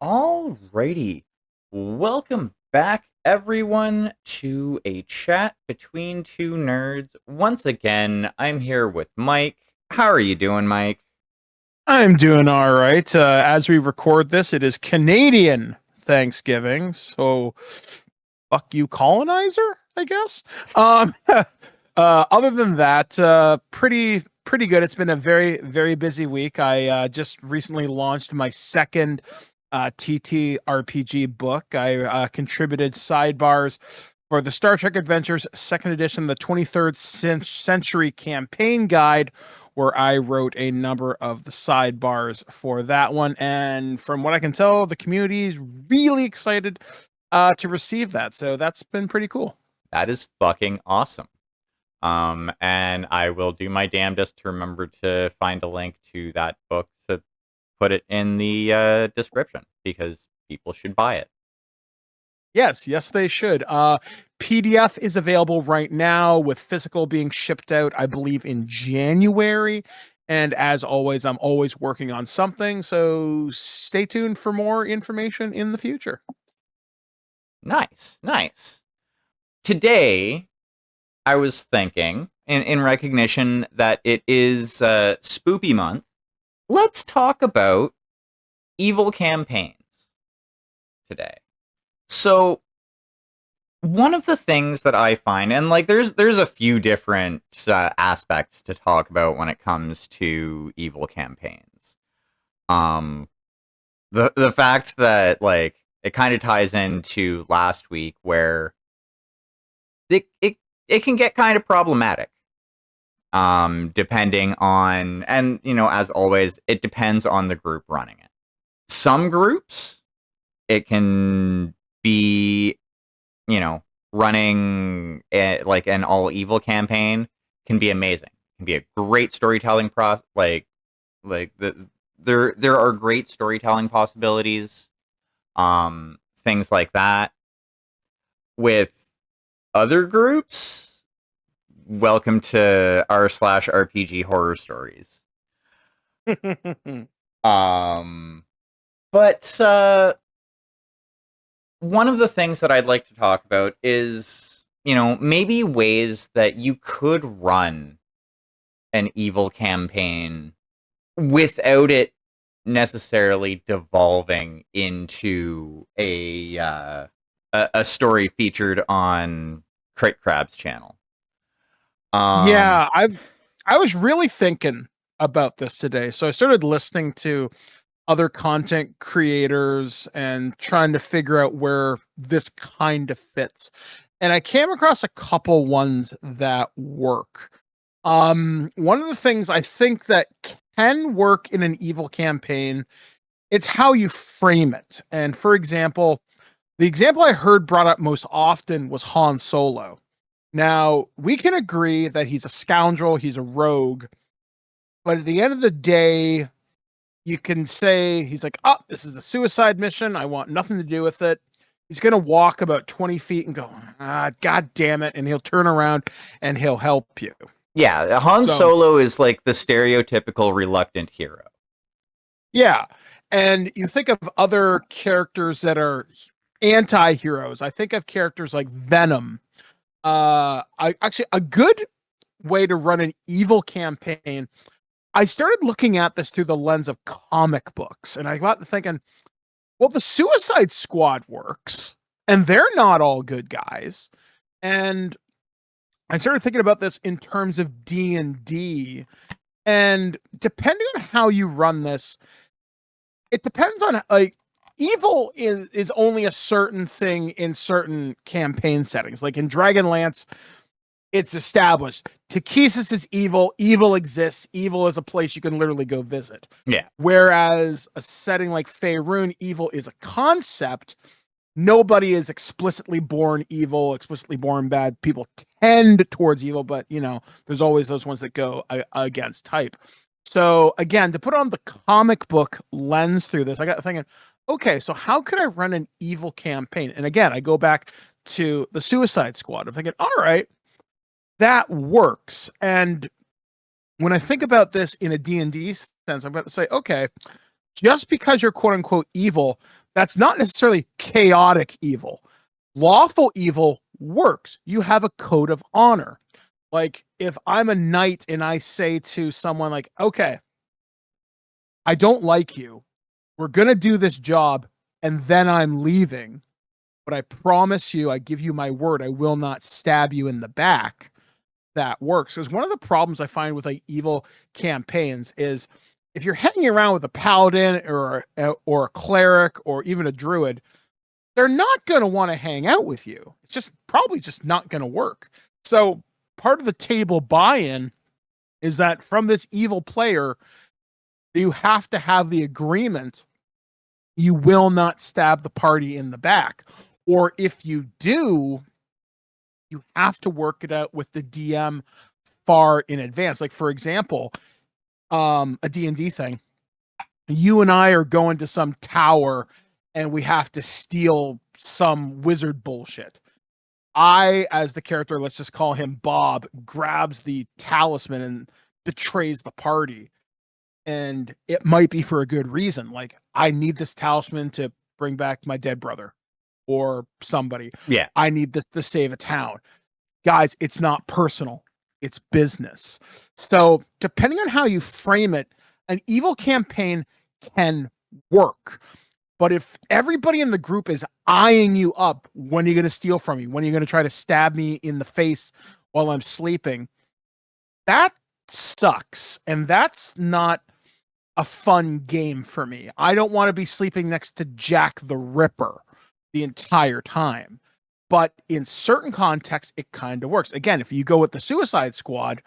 Alrighty. Welcome back, everyone, to a chat between two nerds. Once again, I'm here with Mike. How are you doing, Mike? I'm doing all right. As we record this, it is Canadian Thanksgiving, so fuck you, colonizer, I guess. Other than that, pretty good. It's been a very busy week. I just recently launched my second TTRPG book. I contributed sidebars for the Star Trek Adventures Second Edition, the 23rd Century Campaign Guide, where I wrote a number of the sidebars for that one. And from what I can tell, the community is really excited to receive that. So that's been pretty cool. That is fucking awesome. And I will do my damnedest to remember to find a link to that book to put it in the description because people should buy it. Yes, they should. PDF is available right now, with physical being shipped out, I believe, in January. And as always, I'm always working on something, so stay tuned for more information in the future. Nice, nice. Today, I was thinking, in recognition that it is Spoopy Month, let's talk about evil campaigns today. So, one of the things that I find, and like, there's a few different aspects to talk about when it comes to evil campaigns. The fact that like it kind of ties into last week where it can get kind of problematic. Depending on, and as always, it depends on the group running it. Some groups, it can be, running like an all evil campaign can be amazing. It can be a great storytelling there are great storytelling possibilities. Things like that. With other groups, welcome to r/RPG horror stories. But one of the things that I'd like to talk about is, maybe ways that you could run an evil campaign without it necessarily devolving into a story featured on Crate Crab's channel. Yeah, I was really thinking about this today. So I started listening to other content creators and trying to figure out where this kind of fits. And I came across a couple ones that work. One of the things I think that can work in an evil campaign, it's how you frame it. And for example, the example I heard brought up most often was Han Solo. Now, we can agree that he's a scoundrel, he's a rogue, but at the end of the day, you can say he's like, oh, this is a suicide mission. I want nothing to do with it. He's going to walk about 20 feet and go, God damn it. And he'll turn around and he'll help you. Yeah, Han Solo is like the stereotypical reluctant hero. Yeah. And you think of other characters that are anti-heroes. I think of characters like Venom. Actually, a good way to run an evil campaign, I started looking at this through the lens of comic books, and I got to thinking, well, the Suicide Squad works, and they're not all good guys. And I started thinking about this in terms of D&D, and depending on how you run this, it depends on, like, evil is only a certain thing in certain campaign settings. Like in Dragonlance, it's established. Takesis is evil. Evil exists. Evil is a place you can literally go visit. Yeah. Whereas a setting like Faerun, evil is a concept. Nobody is explicitly born evil, explicitly born bad. People tend towards evil, but there's always those ones that go against type. So again, to put on the comic book lens through this, I got thinking, okay, so how could I run an evil campaign? And again, I go back to the Suicide Squad. I'm thinking, all right, that works. And when I think about this in a D&D sense, I'm going to say, okay, just because you're quote unquote evil that's not necessarily chaotic evil. Lawful evil works. You have a code of honor. Like if I'm a knight and I say to someone like, okay, I don't like you. We're going to do this job and then I'm leaving. But I promise you, I give you my word, I will not stab you in the back. That works. Because one of the problems I find with like evil campaigns is if you're hanging around with a paladin or a cleric or even a druid, they're not going to want to hang out with you. It's just probably just not going to work. So part of the table buy-in is that from this evil player, you have to have the agreement you will not stab the party in the back. Or if you do, you have to work it out with the DM far in advance. Like for example, a D&D thing. You and I are going to some tower and we have to steal some wizard bullshit. I, as the character, let's just call him Bob, grabs the talisman and betrays the party. And it might be for a good reason. Like, I need this talisman to bring back my dead brother or somebody. Yeah. I need this to save a town. Guys, it's not personal, it's business. So, depending on how you frame it, an evil campaign can work. But if everybody in the group is eyeing you up, when are you going to steal from me? When are you going to try to stab me in the face while I'm sleeping? That sucks. And that's not a fun game for me. I don't want to be sleeping next to Jack the Ripper the entire time. But in certain contexts, it kind of works. Again, if you go with the Suicide Squad,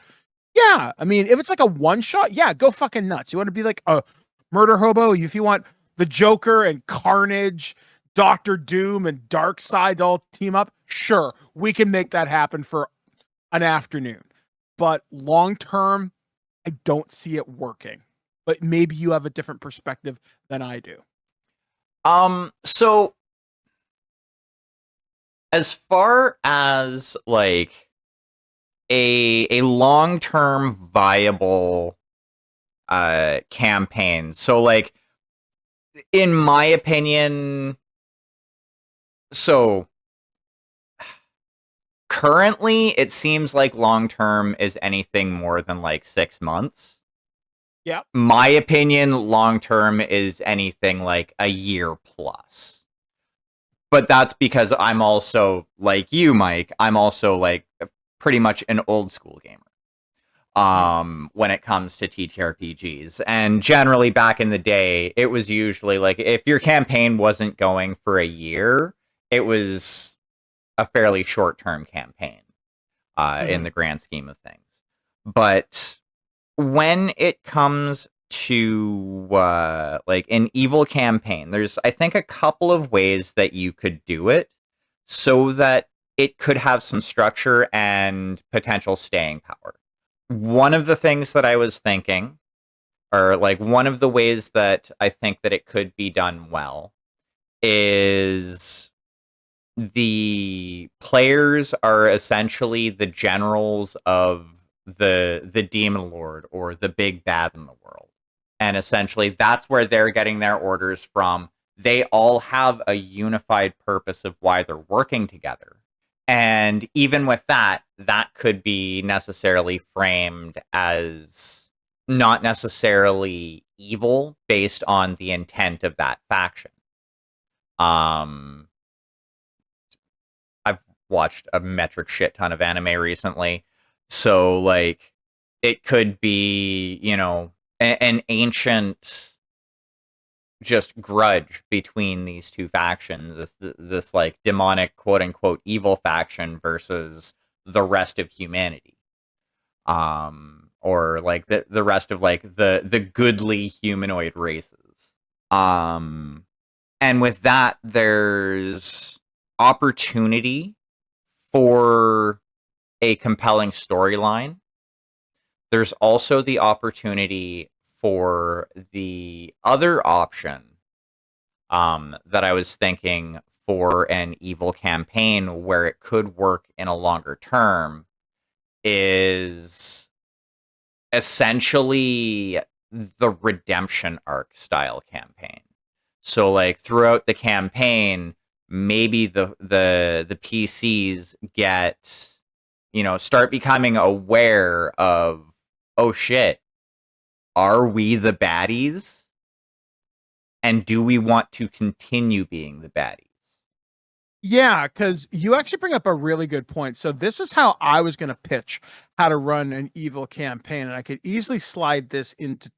yeah. I mean, if it's like a one shot, yeah, go fucking nuts. You want to be like a murder hobo? If you want the Joker and Carnage, Doctor Doom and Darkseid all team up, sure, we can make that happen for an afternoon. But long term, I don't see it working. But maybe you have a different perspective than I do. So as far as like a long-term viable campaign, so like in my opinion, so currently it seems like long-term is anything more than like 6 months. Yeah. My opinion, long-term is anything like a year plus. But that's because I'm also like you, Mike. I'm also like pretty much an old school gamer. When it comes to TTRPGs. And generally back in the day, it was usually like if your campaign wasn't going for a year, it was a fairly short-term campaign in the grand scheme of things. But when it comes to like an evil campaign, there's I think a couple of ways that you could do it so that it could have some structure and potential staying power. One of the things that I was thinking, or like one of the ways that I think that it could be done well, is the players are essentially the generals of the demon lord or the big bad in the world. And essentially that's where they're getting their orders from. They all have a unified purpose of why they're working together. And even with that, that could be necessarily framed as not necessarily evil based on the intent of that faction. I've watched a metric shit ton of anime recently. So, like, it could be, you know, an ancient just grudge between these two factions. This like demonic quote unquote evil faction versus the rest of humanity. Or like the rest of like the goodly humanoid races. And with that, there's opportunity for a compelling storyline. There's also the opportunity for the other option that I was thinking for an evil campaign where it could work in a longer term is essentially the redemption arc style campaign. So like throughout the campaign, maybe the PCs get, start becoming aware of, oh shit, are we the baddies? And do we want to continue being the baddies? Yeah, because you actually bring up a really good point. So this is how I was going to pitch how to run an evil campaign, and I could easily slide this into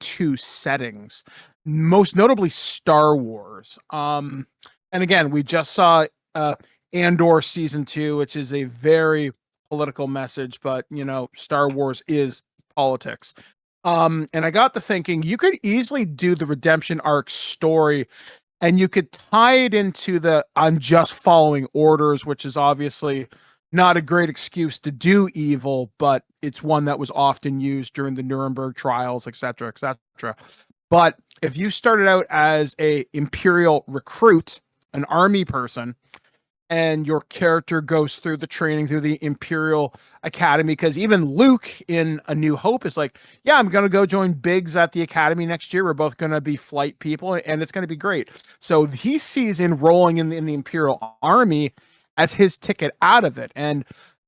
two settings, most notably Star Wars. And again, we just saw Andor season 2, which is a very political message, but Star Wars is politics. And I got to thinking you could easily do the redemption arc story and you could tie it into the I'm just following orders, which is obviously not a great excuse to do evil, but it's one that was often used during the Nuremberg trials, etc., etc. But if you started out as a imperial recruit, an army person, and your character goes through the training through the Imperial Academy, because even Luke in A New Hope is like, yeah, I'm going to go join Biggs at the Academy next year. We're both going to be flight people, and it's going to be great. So he sees enrolling in the Imperial Army as his ticket out of it. And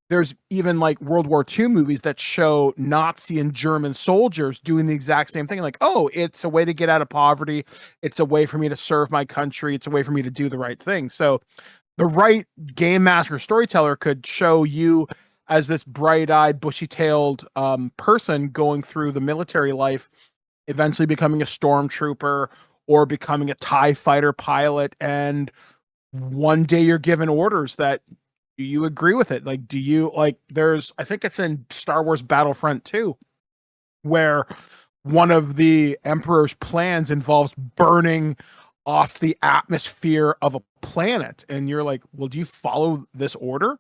there's even like World War II movies that show Nazi and German soldiers doing the exact same thing. Like, oh, it's a way to get out of poverty. It's a way for me to serve my country. It's a way for me to do the right thing. So the right game master storyteller could show you as this bright-eyed, bushy-tailed person going through the military life, eventually becoming a stormtrooper or becoming a TIE fighter pilot, and one day you're given orders that, do you agree with it? Like, do you, like, there's, I think it's in Star Wars Battlefront 2, where one of the Emperor's plans involves burning off the atmosphere of a planet. And you're like, well, do you follow this order?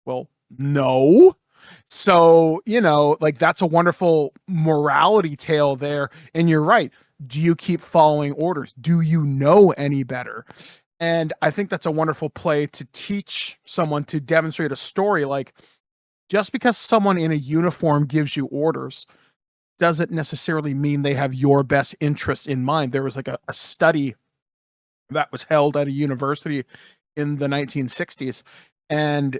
Well, no. So, like, that's a wonderful morality tale there. And you're right. Do you keep following orders? Do you know any better? And I think that's a wonderful play to teach someone, to demonstrate a story. Like, just because someone in a uniform gives you orders doesn't necessarily mean they have your best interests in mind. There was like a study that was held at a university in the 1960s. And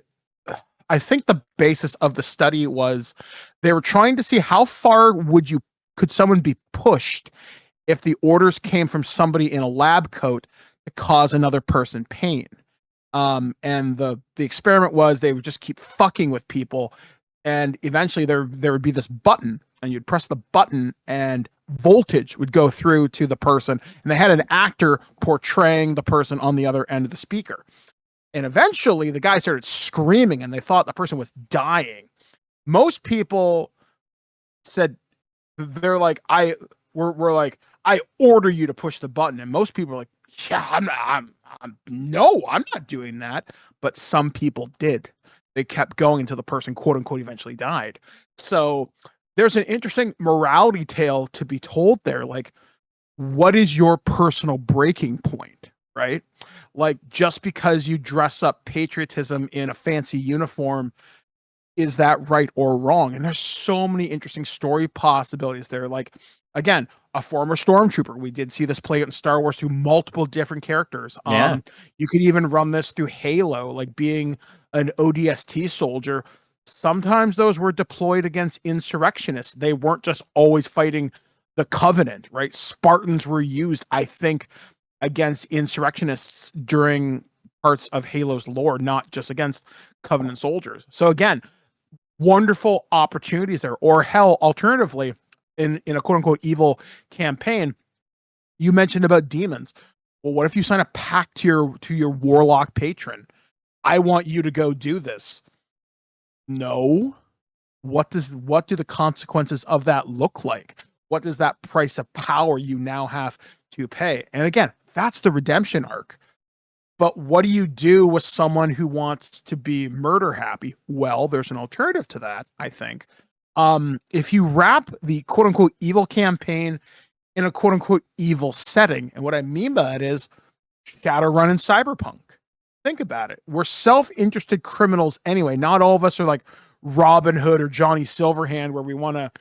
I think the basis of the study was they were trying to see how far could someone be pushed if the orders came from somebody in a lab coat to cause another person pain. And the experiment was they would just keep fucking with people, and eventually there would be this button, and you'd press the button and voltage would go through to the person, and they had an actor portraying the person on the other end of the speaker. And eventually the guy started screaming and they thought the person was dying. Most people said, they're like, we're like, I order you to push the button. And most people are like, yeah, I'm not doing that. But some people did. They kept going until the person, quote unquote, eventually died. So there's an interesting morality tale to be told there. Like, what is your personal breaking point, right? Like, just because you dress up patriotism in a fancy uniform, is that right or wrong? And there's so many interesting story possibilities there. Like, again, a former stormtrooper. We did see this play out in Star Wars through multiple different characters. Yeah. You could even run this through Halo, like being an ODST soldier. Sometimes those were deployed against insurrectionists. They weren't just always fighting the Covenant, right? Spartans were used, I think, against insurrectionists during parts of Halo's lore, not just against Covenant soldiers. So again, wonderful opportunities there. Or hell, alternatively, in a quote unquote evil campaign, you mentioned about demons. Well, what if you sign a pact to your warlock patron? I want you to go do this. No. What do the consequences of that look like? What does that price of power you now have to pay? And again, that's the redemption arc. But what do you do with someone who wants to be murder happy? Well, there's an alternative to that, I think. If you wrap the quote unquote evil campaign in a quote unquote evil setting, and what I mean by that is Shadowrun and Cyberpunk. Think about it. We're self-interested criminals anyway. Not all of us are like Robin Hood or Johnny Silverhand, where we want to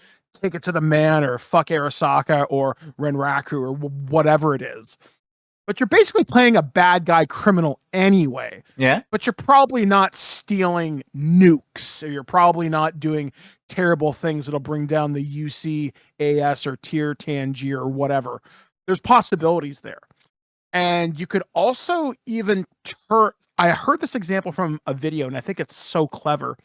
take it to the man or fuck Arasaka or Renraku or whatever it is. But you're basically playing a bad guy criminal anyway. Yeah. But you're probably not stealing nukes, or you're probably not doing terrible things that'll bring down the UCAS or Tier Tangier or whatever. There's possibilities there. And you could also even turn. I heard this example from a video, and I think it's so clever.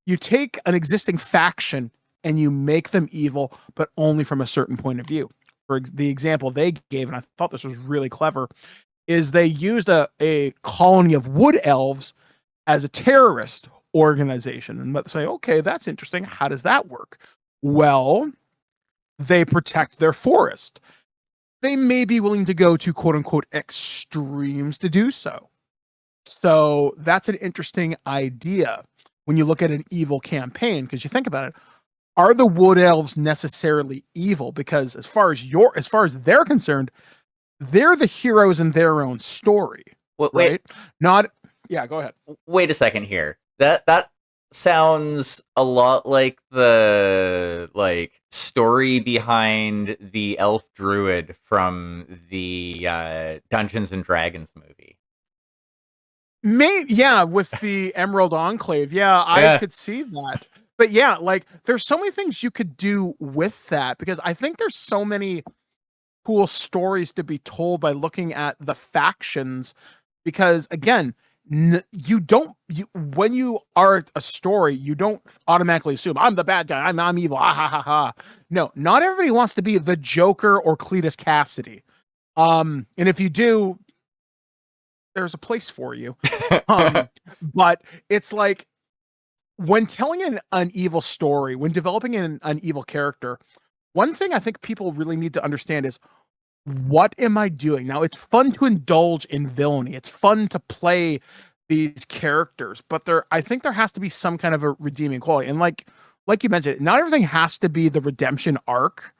You take an existing faction and you make them evil, but only from a certain point of view. For the example they gave, and I thought this was really clever, is they used a colony of wood elves as a terrorist organization. And let's say, okay, that's interesting. How does that work? Well, they protect their forest. They may be willing to go to quote unquote extremes to do so. So that's an interesting idea when you look at an evil campaign, because you think about it, are the wood elves necessarily evil? Because as far as they're concerned, they're the heroes in their own story. Wait, right? Not yeah, go ahead. Wait a second here. That sounds a lot like the story behind the elf druid from the Dungeons and Dragons movie. Yeah, with the Emerald Enclave. Yeah, I could see that. But yeah, like there's so many things you could do with that, because I think there's so many cool stories to be told by looking at the factions. Because again, when you are a story, you don't automatically assume I'm the bad guy, I'm evil, ha ha ha ha. No, not everybody wants to be the Joker or Cletus Cassidy. And if you do, there's a place for you. But it's like, when telling an evil story, when developing an evil character, one thing I think people really need to understand is, what am I doing? Now, it's fun to indulge in villainy. It's fun to play these characters, but I think there has to be some kind of a redeeming quality. And like you mentioned, not everything has to be the redemption arc,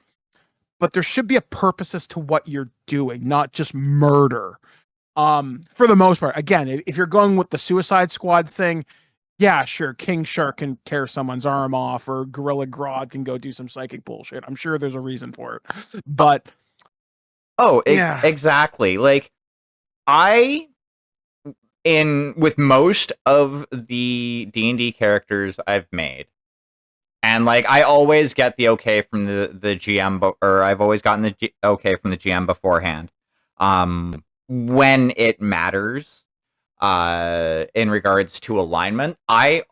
but there should be a purpose as to what you're doing, not just murder. For the most part, again, if you're going with the Suicide Squad thing, yeah, sure, King Shark can tear someone's arm off, or Gorilla Grodd can go do some psychic bullshit. I'm sure there's a reason for it. But yeah, exactly. Like with most of the D&D characters I've made, and like I always get the okay from the GM, or I've always gotten the okay from the GM beforehand. When it matters. In regards to alignment, I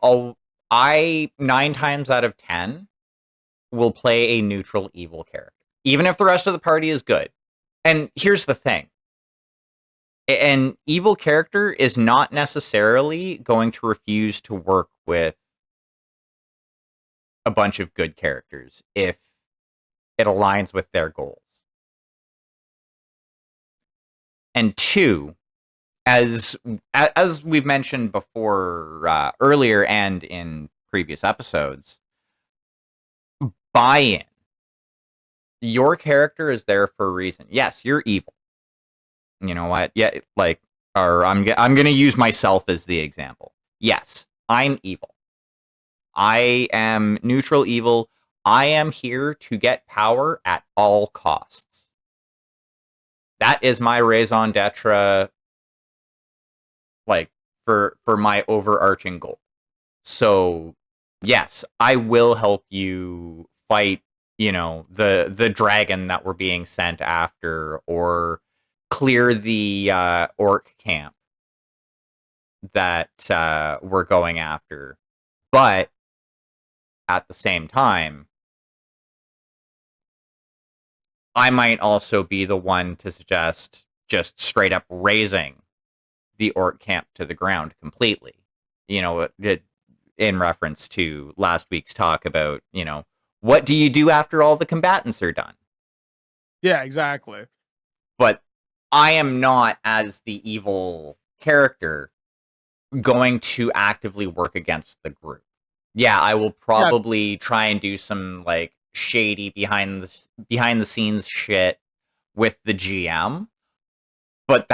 9 times out of 10 will play a neutral evil character, even if the rest of the party is good. And here's the thing. An evil character is not necessarily going to refuse to work with a bunch of good characters if it aligns with their goals. And 2, as we've mentioned before, earlier and in previous episodes, buy-in. Your character is there for a reason. Yes, you're evil. You know what? Yeah, I'm going to use myself as the example. Yes, I'm evil. I am neutral evil. I am here to get power at all costs. That is my raison d'etre, for my overarching goal. So yes, I will help you fight, the dragon that we're being sent after, or clear the orc camp that we're going after. But at the same time, I might also be the one to suggest just straight up razing the orc camp to the ground completely. In reference to last week's talk about, what do you do after all the combatants are done? Yeah, exactly. But I am not, as the evil character, going to actively work against the group. Yeah, I will probably try and do some shady behind the scenes shit with the GM, but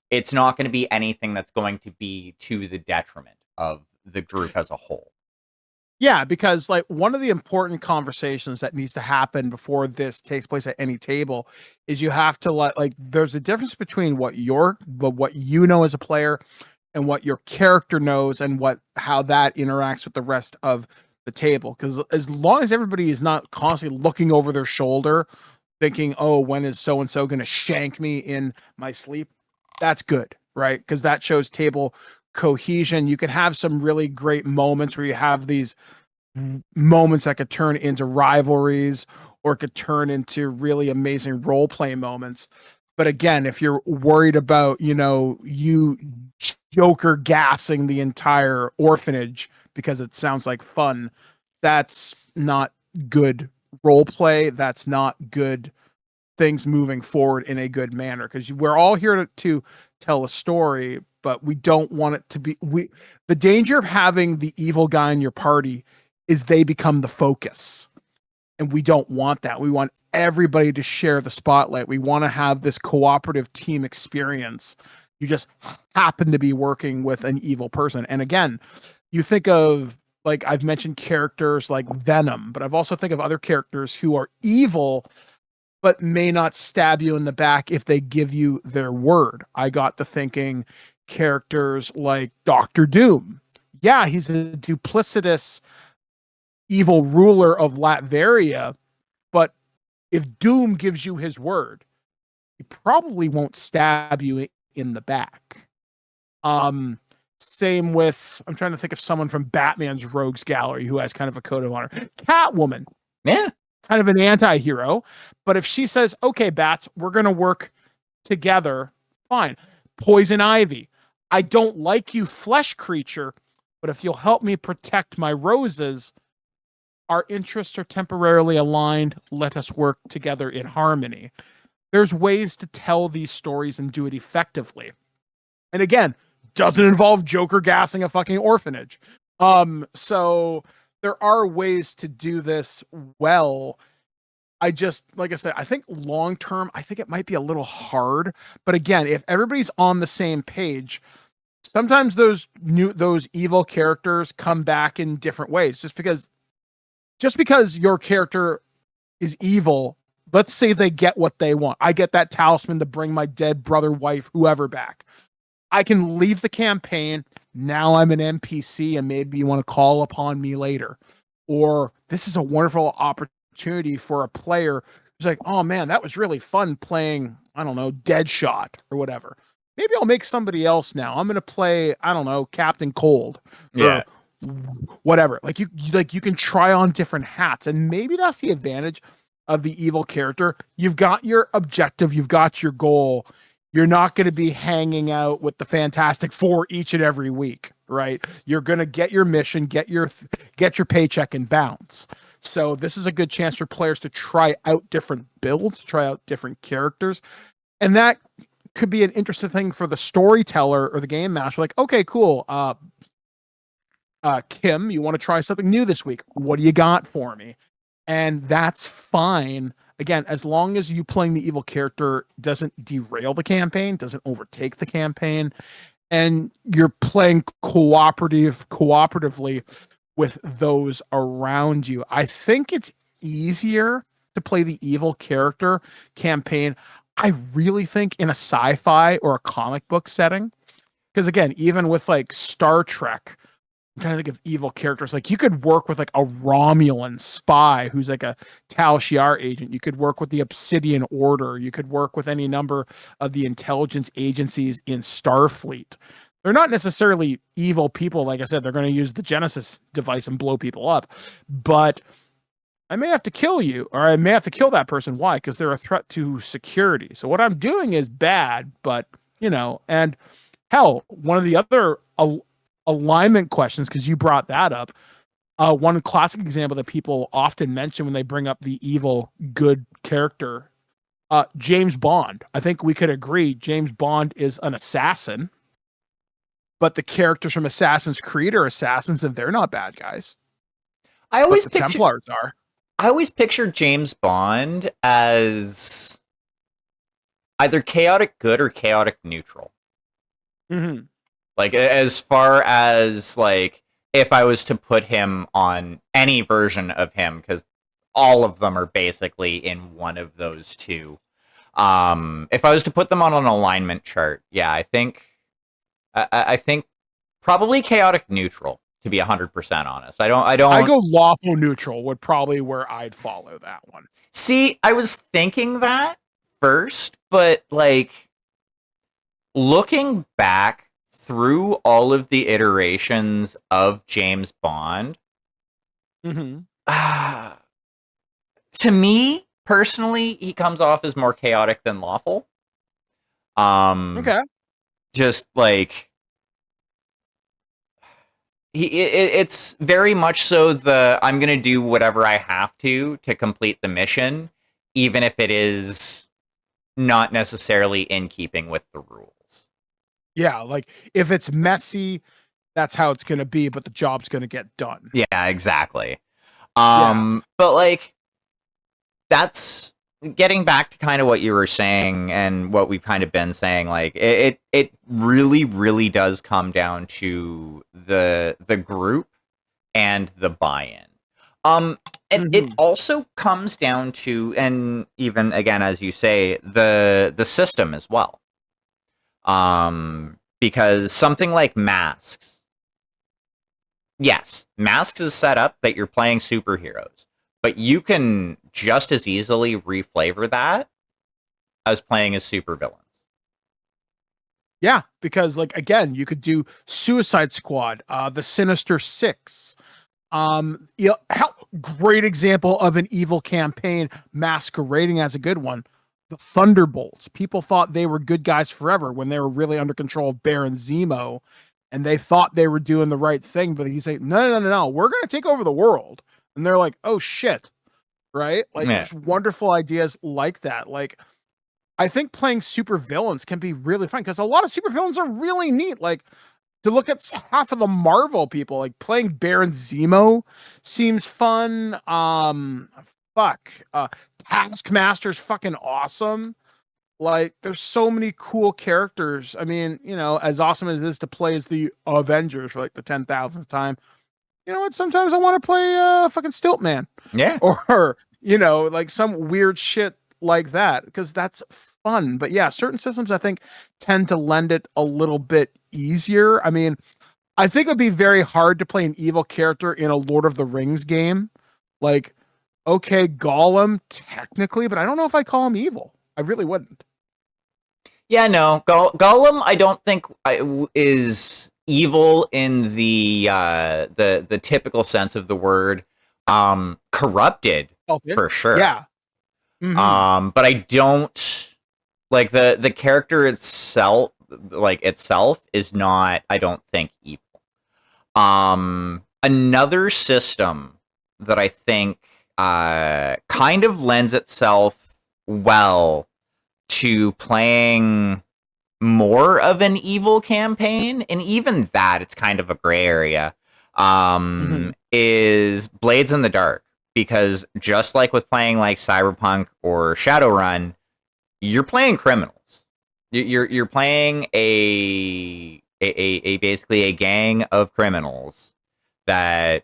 it's not going to be anything that's going to be to the detriment of the group as a whole. Yeah, because like one of the important conversations that needs to happen before this takes place at any table is you have to like there's a difference between what you know as a player and what your character knows and what how that interacts with the rest of the table. Because as long as everybody is not constantly looking over their shoulder, thinking, "Oh, when is so and so going to shank me in my sleep?" That's good, right? Because that shows table cohesion. You can have some really great moments where you have these moments that could turn into rivalries or could turn into really amazing role play moments. But again, if you're worried about, you Joker gassing the entire orphanage because it sounds like fun, that's not good role play. That's not good things moving forward in a good manner because we're all here to tell a story, but we don't want it to be the danger of having the evil guy in your party is they become the focus, and we don't want that. We want everybody to share the spotlight. We want to have this cooperative team experience. You just happen to be working with an evil person. And again, you think of, like, I've mentioned characters like Venom, but I've also think of other characters who are evil but may not stab you in the back if they give you their word. I got to thinking characters like Doctor Doom. Yeah, he's a duplicitous evil ruler of Latveria, but if Doom gives you his word, he probably won't stab you in the back. Um, Same with, I'm trying to think of someone from Batman's Rogues Gallery who has kind of a code of honor. Catwoman. Yeah. Kind of an anti-hero, but if she says, "Okay, Bats, we're going to work together," fine. Poison Ivy. "I don't like you, flesh creature, but if you'll help me protect my roses, our interests are temporarily aligned. Let us work together in harmony." There's ways to tell these stories and do it effectively. And again, doesn't involve Joker gassing a fucking orphanage. So there are ways to do this well. I just, like I said, I think long term, I think it might be a little hard. But again, if everybody's on the same page, sometimes those evil characters come back in different ways. Just because your character is evil, let's say they get what they want. I get that talisman to bring my dead brother, wife, whoever back. I can leave the campaign. Now I'm an NPC and maybe you want to call upon me later. Or this is a wonderful opportunity for a player who's like, "Oh man, that was really fun playing, I don't know, Deadshot or whatever. Maybe I'll make somebody else now. I'm going to play, I don't know, Captain Cold Yeah. or whatever." Like you can try on different hats, and maybe that's the advantage of the evil character. You've got your objective, you've got your goal. You're not going to be hanging out with the Fantastic Four each and every week, right? You're going to get your mission, get your paycheck and bounce. So this is a good chance for players to try out different builds, try out different characters. And that could be an interesting thing for the storyteller or the game master. Like, "Okay, cool. Kim, you want to try something new this week? What do you got for me?" And that's fine. Again, as long as you playing the evil character doesn't derail the campaign, doesn't overtake the campaign, and you're playing cooperatively with those around you. I think it's easier to play the evil character campaign. I really think in a sci-fi or a comic book setting, because again, even with like Star Trek, I'm trying to think of evil characters. Like you could work with like a Romulan spy who's like a Tal Shiar agent. You could work with the Obsidian Order. You could work with any number of the intelligence agencies in Starfleet. They're not necessarily evil people. Like I said, they're going to use the Genesis device and blow people up. But I may have to kill you, or I may have to kill that person. Why? Because they're a threat to security. So what I'm doing is bad, but and hell, one of the other alignment questions, because you brought that up. One classic example that people often mention when they bring up the evil good character, James Bond. I think we could agree James Bond is an assassin, but the characters from Assassin's Creed are assassins, and they're not bad guys. I But always the picture Templars are. I always picture James Bond as either chaotic good or chaotic neutral. Mm-hmm. Like as far as like if I was to put him on any version of him, because all of them are basically in one of those two. If I was to put them on an alignment chart, yeah, I think probably chaotic neutral, to be 100% honest. I I don't go lawful neutral would probably where I'd follow that one. see. I was thinking that first, but like looking back through all of the iterations of James Bond, Mm-hmm. uh, to me personally, he comes off as more chaotic than lawful. Um, Okay. just like it's very much so the I'm gonna do whatever I have to complete the mission, even if it is not necessarily in keeping with the rules. Yeah, like if it's messy, that's how it's gonna be, but the job's gonna get done. Yeah, exactly. Yeah. But like that's getting back to kind of what you were saying and what we've kind of been saying. Like it really really does come down to the group and the buy-in. And it Mm-hmm. also comes down to, and even again, as you say, the system as well. Because something like masks, yes, masks is set up that you're playing superheroes, but you can just as easily reflavor that as playing as supervillains. Yeah, because like again, you could do Suicide Squad, the Sinister Six. You know, how great example of an evil campaign masquerading as a good one. The Thunderbolts. People thought they were good guys forever when they were really under control of Baron Zemo, and they thought they were doing the right thing. But you say, no, we're going to take over the world, and they're like, oh shit, right? Like, Yeah, there's wonderful ideas like that. Like, I think playing super villains can be really fun because a lot of super villains are really neat. Like, to look at half of the Marvel people, like playing Baron Zemo seems fun. Fuck. Taskmaster's fucking awesome. Like, there's so many cool characters. I mean, you know, as awesome as it is to play as the Avengers for like the 10,000th time, you know what? Sometimes I want to play fucking Stiltman yeah, or, you know, like some weird shit like that because that's fun. But yeah, certain systems I think tend to lend it a little bit easier. I mean, I think it would be very hard to play an evil character in a Lord of the Rings game. Like, okay, Gollum technically, but I don't know if I call him evil. I really wouldn't. yeah. No, Gollum, I don't think is evil in the typical sense of the word. Corrupted Oh, yeah. for sure. Yeah. Mm-hmm. But I don't like the character itself. Like itself is not. I don't think evil. Another system that I think kind of lends itself well to playing more of an evil campaign, and even that it's kind of a gray area. Mm-hmm. Is Blades in the Dark, because just like with playing like Cyberpunk or Shadowrun, you're playing criminals. You're playing a basically a gang of criminals that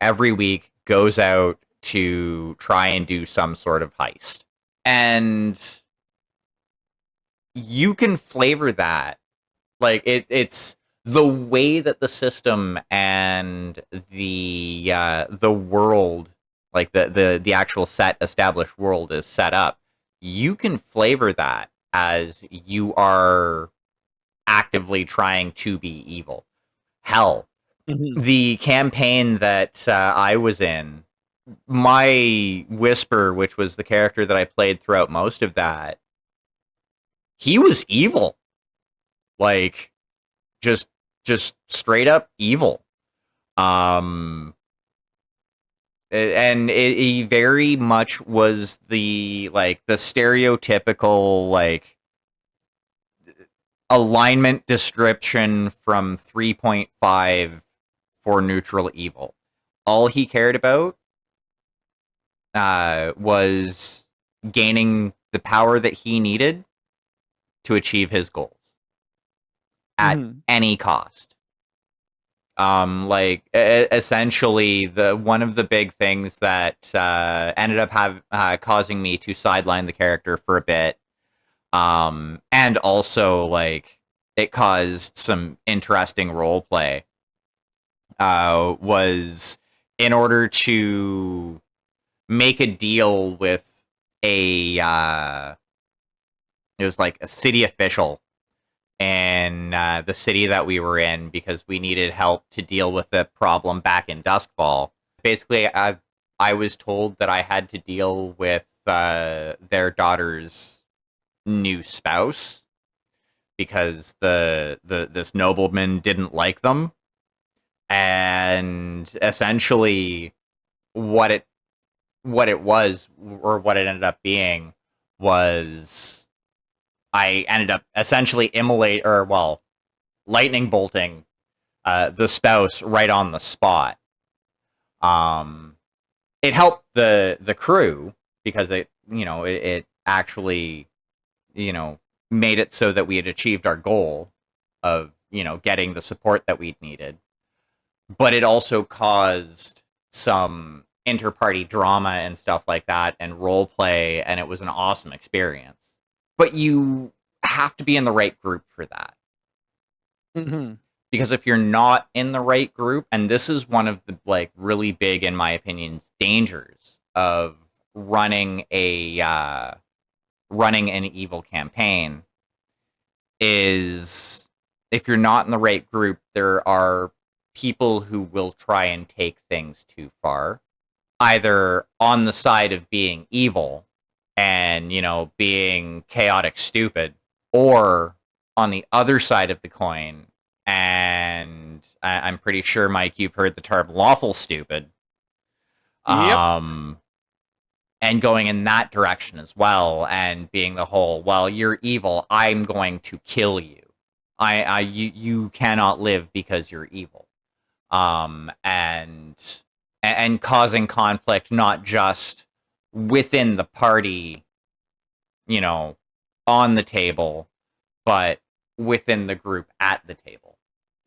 every week goes out to try and do some sort of heist, and you can flavor that like it's the way that the system and the world, like the actual set established world is set up. You can flavor that as you are actively trying to be evil. Hell, Mm-hmm. the campaign that I was in, my Whisper, which was the character that I played throughout most of that, he was evil. Like just just straight up evil. Um and he very much was the stereotypical like alignment description from 3.5 for neutral evil. All he cared about was gaining the power that he needed to achieve his goals at Mm-hmm. any cost. Essentially, the one of the big things that ended up causing me to sideline the character for a bit, and also like it caused some interesting role play. Was in order to make a deal with it was like a city official in the city that we were in because we needed help to deal with a problem back in Duskfall. Basically, I was told that I had to deal with their daughter's new spouse because this nobleman didn't like them, and essentially what it was, or what it ended up being, was I ended up essentially lightning bolting the spouse right on the spot. It helped the crew because it actually made it so that we had achieved our goal of getting the support that we'd needed, but it also caused some inter-party drama and stuff like that and role play, and it was an awesome experience. But you have to be in the right group for that. Mm-hmm. Because if you're not in the right group, and this is one of the really big, in my opinion, dangers of running an evil campaign, is if you're not in the right group, there are people who will try and take things too far, either on the side of being evil and being chaotic stupid, or on the other side of the coin, and I'm pretty sure, Mike, you've heard the term lawful stupid. Yep. And going in that direction as well, and being the whole, well, you're evil, I'm going to kill you. You cannot live because you're evil. And causing conflict not just within the party, on the table, but within the group at the table,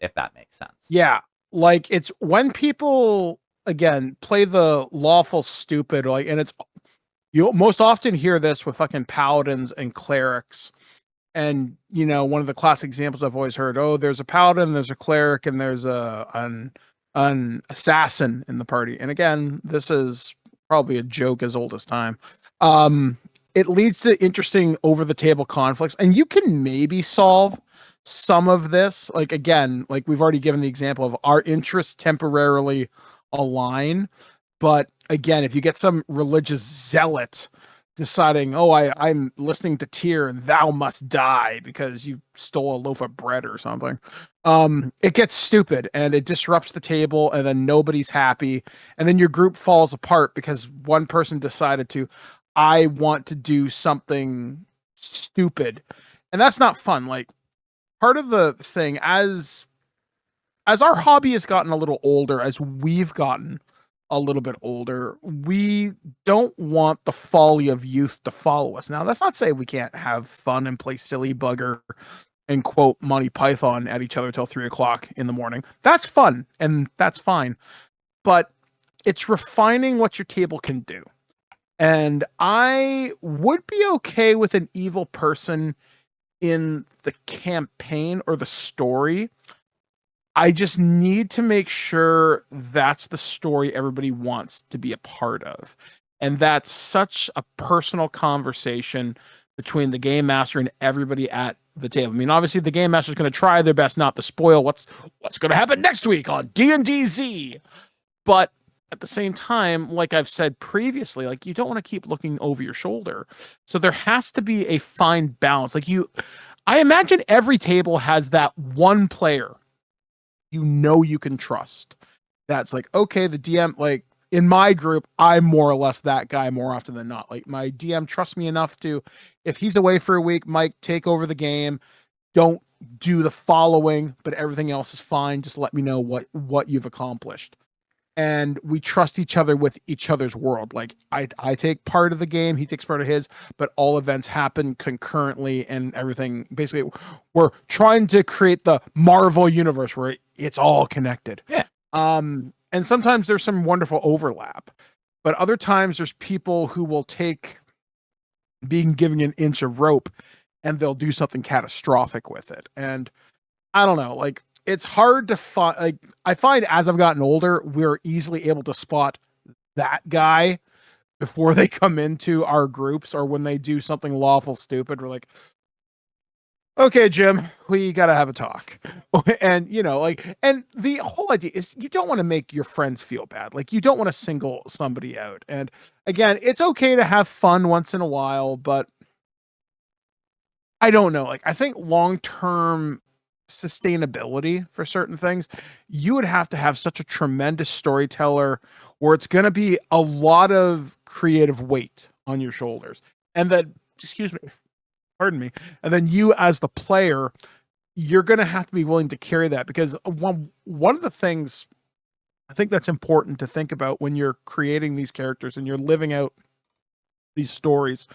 if that makes sense. Yeah, like it's when people again play the lawful stupid, and it's you'll most often hear this with fucking paladins and clerics. And one of the classic examples I've always heard, oh, there's a paladin, there's a cleric, and there's an assassin in the party. And again, this is probably a joke as old as time. It leads to interesting over the table conflicts, and you can maybe solve some of this. Like again, like we've already given the example of our interests temporarily align. But again, if you get some religious zealot deciding, oh, I'm listening to Tyr and thou must die because you stole a loaf of bread or something, it gets stupid and it disrupts the table, and then nobody's happy, and then your group falls apart because one person decided to, I want to do something stupid, and that's not fun. Like, part of the thing, as our hobby has gotten a little older, as we've gotten a little bit older, we don't want the folly of youth to follow us. Now, that's not to say we can't have fun and play silly bugger and quote Monty Python at each other till 3:00 in the morning. That's fun and that's fine, but it's refining what your table can do. And I would be okay with an evil person in the campaign or the story. I just need to make sure that's the story everybody wants to be a part of. And that's such a personal conversation between the game master and everybody at the table. I mean, obviously the game master is going to try their best not to spoil what's going to happen next week on D&DZ. But at the same time, like I've said previously, like you don't want to keep looking over your shoulder. So there has to be a fine balance. I imagine every table has that one player you can trust. That's like, okay, the DM, like in my group, I'm more or less that guy more often than not. Like my DM trusts me enough to, if he's away for a week, Mike, take over the game. Don't do the following, but everything else is fine. Just let me know what you've accomplished. and we trust each other with each other's world. Like I take part of the game, he takes part of his, but all events happen concurrently and everything. Basically, we're trying to create the Marvel universe where it's all connected. Yeah. And sometimes there's some wonderful overlap, but other times there's people who will take being given an inch of rope and they'll do something catastrophic with it. And I don't know, like it's hard to find. Like I find as I've gotten older, we're easily able to spot that guy before they come into our groups or when they do something lawful stupid. We're like, okay, Jim, we gotta have a talk. And like, and the whole idea is you don't want to make your friends feel bad. Like you don't want to single somebody out. And again, it's okay to have fun once in a while, but I don't know. Like I think long-term sustainability for certain things, you would have to have such a tremendous storyteller where it's going to be a lot of creative weight on your shoulders. And that, excuse me, pardon me. And then you as the player, you're going to have to be willing to carry that because one of the things I think that's important to think about when you're creating these characters and you're living out these stories,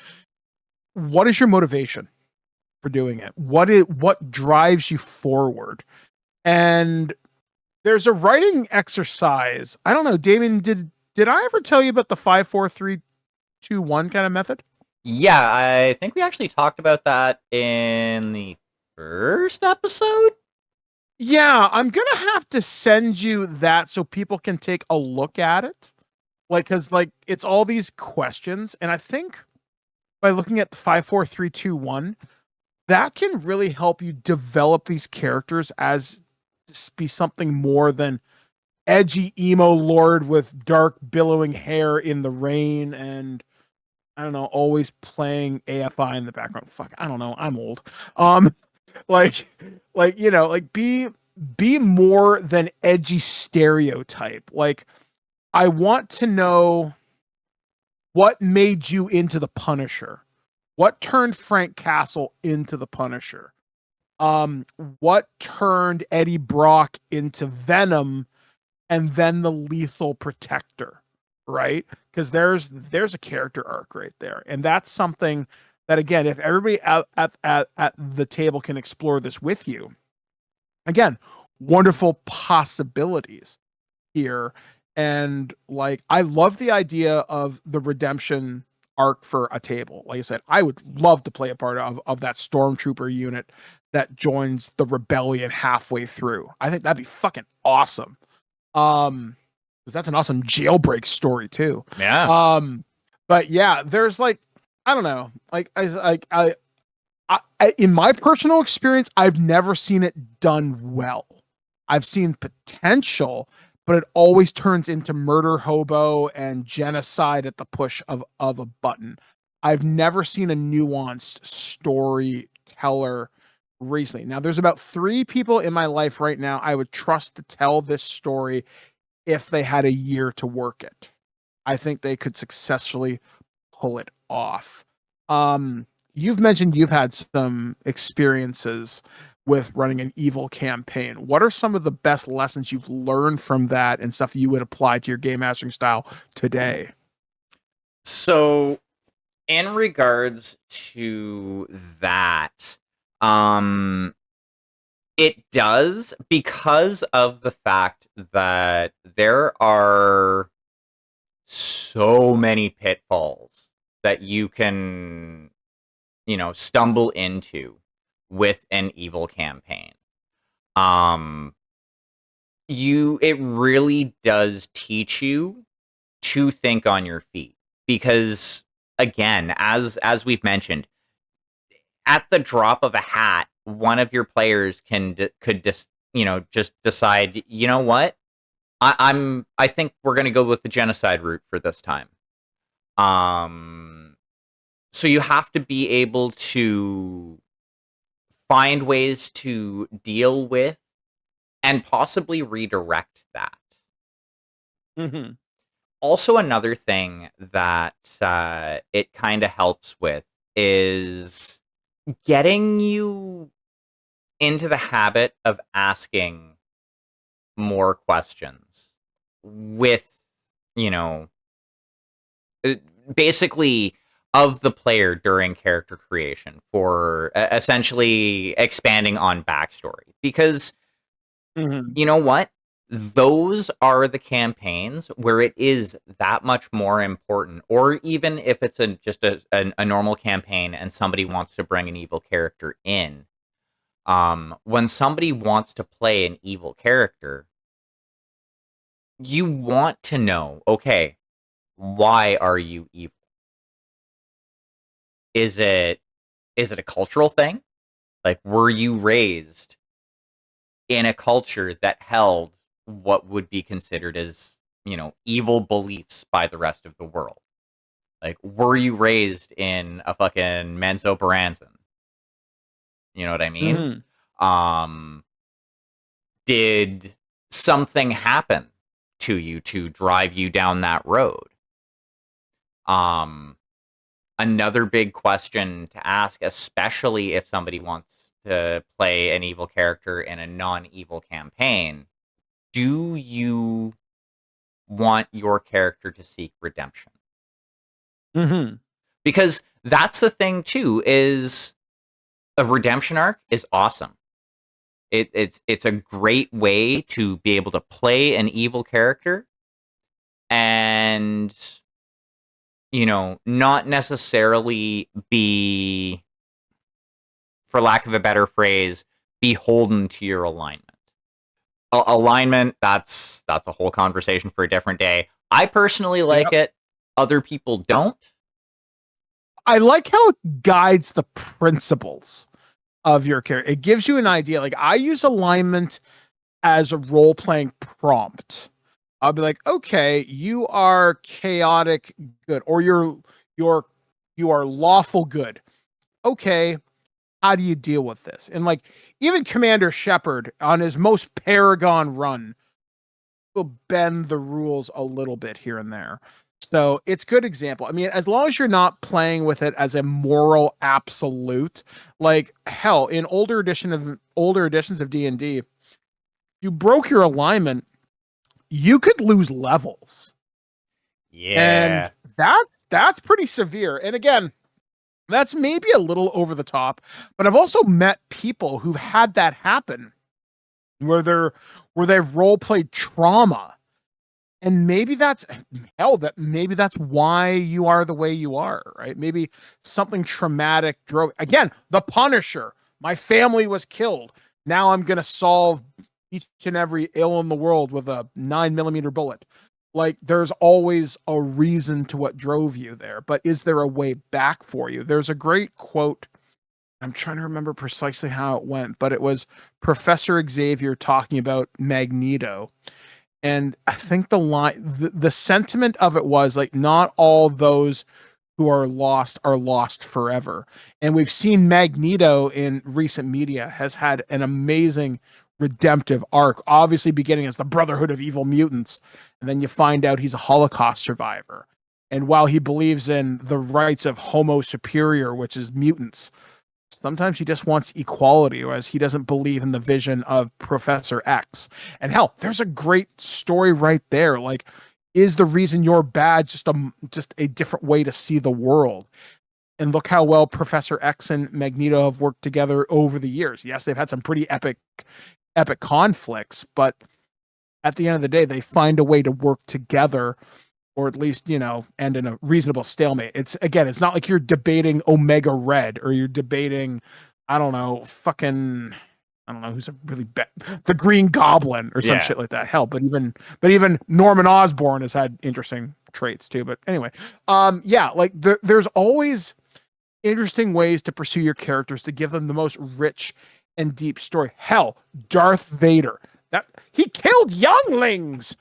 what is your motivation for doing it? What drives you forward? And there's a writing exercise. I don't know, Damien, did I ever tell you about the 5 4 3 2 1 kind of method? Yeah, I think we actually talked about that in the first episode. Yeah, I'm gonna have to send you that so people can take a look at it. Like, cause like it's all these questions, and I think by looking at the 5 4 3 2 1, that can really help you develop these characters as be something more than edgy emo lord with dark billowing hair in the rain and I don't know, always playing AFI in the background. Fuck, I don't know. I'm old. Um, like, like be more than edgy stereotype. Like, I want to know what made you into the Punisher. What turned Frank Castle into the Punisher? Um, what turned Eddie Brock into Venom and then the Lethal Protector, right? Because there's a character arc right there, and that's something that again, if everybody at the table can explore this with you, again, wonderful possibilities here. And like, I love the idea of the redemption arc for a table. Like I said, I would love to play a part of that stormtrooper unit that joins the rebellion halfway through. I think that'd be fucking awesome. Um, 'cause that's an awesome jailbreak story too. Yeah. But yeah, there's like, I don't know, like I in my personal experience, I've never seen it done well. I've seen potential, but it always turns into murder hobo and genocide at the push of a button. I've never seen a nuanced storyteller recently. Now, there's about 3 people in my life right now I would trust to tell this story if they had a year to work it. I think they could successfully pull it off. You've mentioned you've had some experiences with running an evil campaign. What are some of the best lessons you've learned from that and stuff you would apply to your game mastering style today? So, in regards to that, um, it does because of the fact that there are so many pitfalls that you can, stumble into with an evil campaign. Um, it really does teach you to think on your feet because again, as we've mentioned, at the drop of a hat, one of your players could just just decide, you know what, I think we're gonna go with the genocide route for this time. Um, so you have to be able to find ways to deal with and possibly redirect that. Mm-hmm. Also, another thing that it kind of helps with is getting you into the habit of asking more questions. with, you know, uh, basically of the player during character creation for essentially expanding on backstory. Because Mhm. you know what? Those are the campaigns where it is that much more important. Or even if it's just a normal campaign and somebody wants to bring an evil character in, when somebody wants to play an evil character, you want to know, okay, why are you evil? Is it a cultural thing? Like, were you raised in a culture that held what would be considered as, evil beliefs by the rest of the world? Like, were you raised in a fucking Menzo Baranzan? You know what I mean? Mhm. Um, did something happen to you to drive you down that road? Um, Another big question to ask, especially if somebody wants to play an evil character in a non-evil campaign, do you want your character to seek redemption? Mhm. Because that's the thing too, is a redemption arc is awesome. It's a great way to be able to play an evil character and not necessarily be, for lack of a better phrase, beholden to your alignment. Alignment, that's a whole conversation for a different day. I personally like Yep. it. Other people don't. I like how it guides the principles of your character. It gives you an idea. Like I use alignment as a role playing prompt. I'll be like, okay, you are chaotic good, or you're you are lawful good. Okay, how do you deal with this? And like even Commander Shepard on his most Paragon run will bend the rules a little bit here and there. So it's good example. I mean, as long as you're not playing with it as a moral absolute, like hell, in older editions of D&D, you broke your alignment, you could lose levels. And Yeah. that's pretty severe. And again, that's maybe a little over the top, but I've also met people who've had that happen where they've role played trauma. And maybe that's hell, that maybe that's why you are the way you are, right? Maybe something traumatic drove again, the Punisher. My family was killed. Now I'm gonna solve each and every ill in the world with a 9 millimeter bullet. Like there's always a reason to what drove you there, but is there a way back for you? There's a great quote. I'm trying to remember precisely how it went, but it was Professor Xavier talking about Magneto. And I think the sentiment of it was like, not all those who are lost forever. And we've seen Magneto in recent media has had an amazing redemptive arc, obviously beginning as the Brotherhood of Evil Mutants. And then you find out he's a Holocaust survivor. And while he believes in the rights of Homo superior, which is mutants, sometimes he just wants equality, whereas he doesn't believe in the vision of Professor X. And hell, there's a great story right there. Like, is the reason you're bad just a different way to see the world? And look how well Professor X and Magneto have worked together over the years. Yes, they've had some pretty epic conflicts, but at the end of the day, they find a way to work together, or at least, end in a reasonable stalemate. It's again, it's not like you're debating Omega Red or you're debating, I don't know, I don't know who's a really bad, the Green Goblin or some Yeah. shit like that. Hell, but even Norman Osborn has had interesting traits too. But anyway, yeah, like there's always interesting ways to pursue your characters to give them the most rich and deep story. Hell, Darth Vader, that he killed younglings,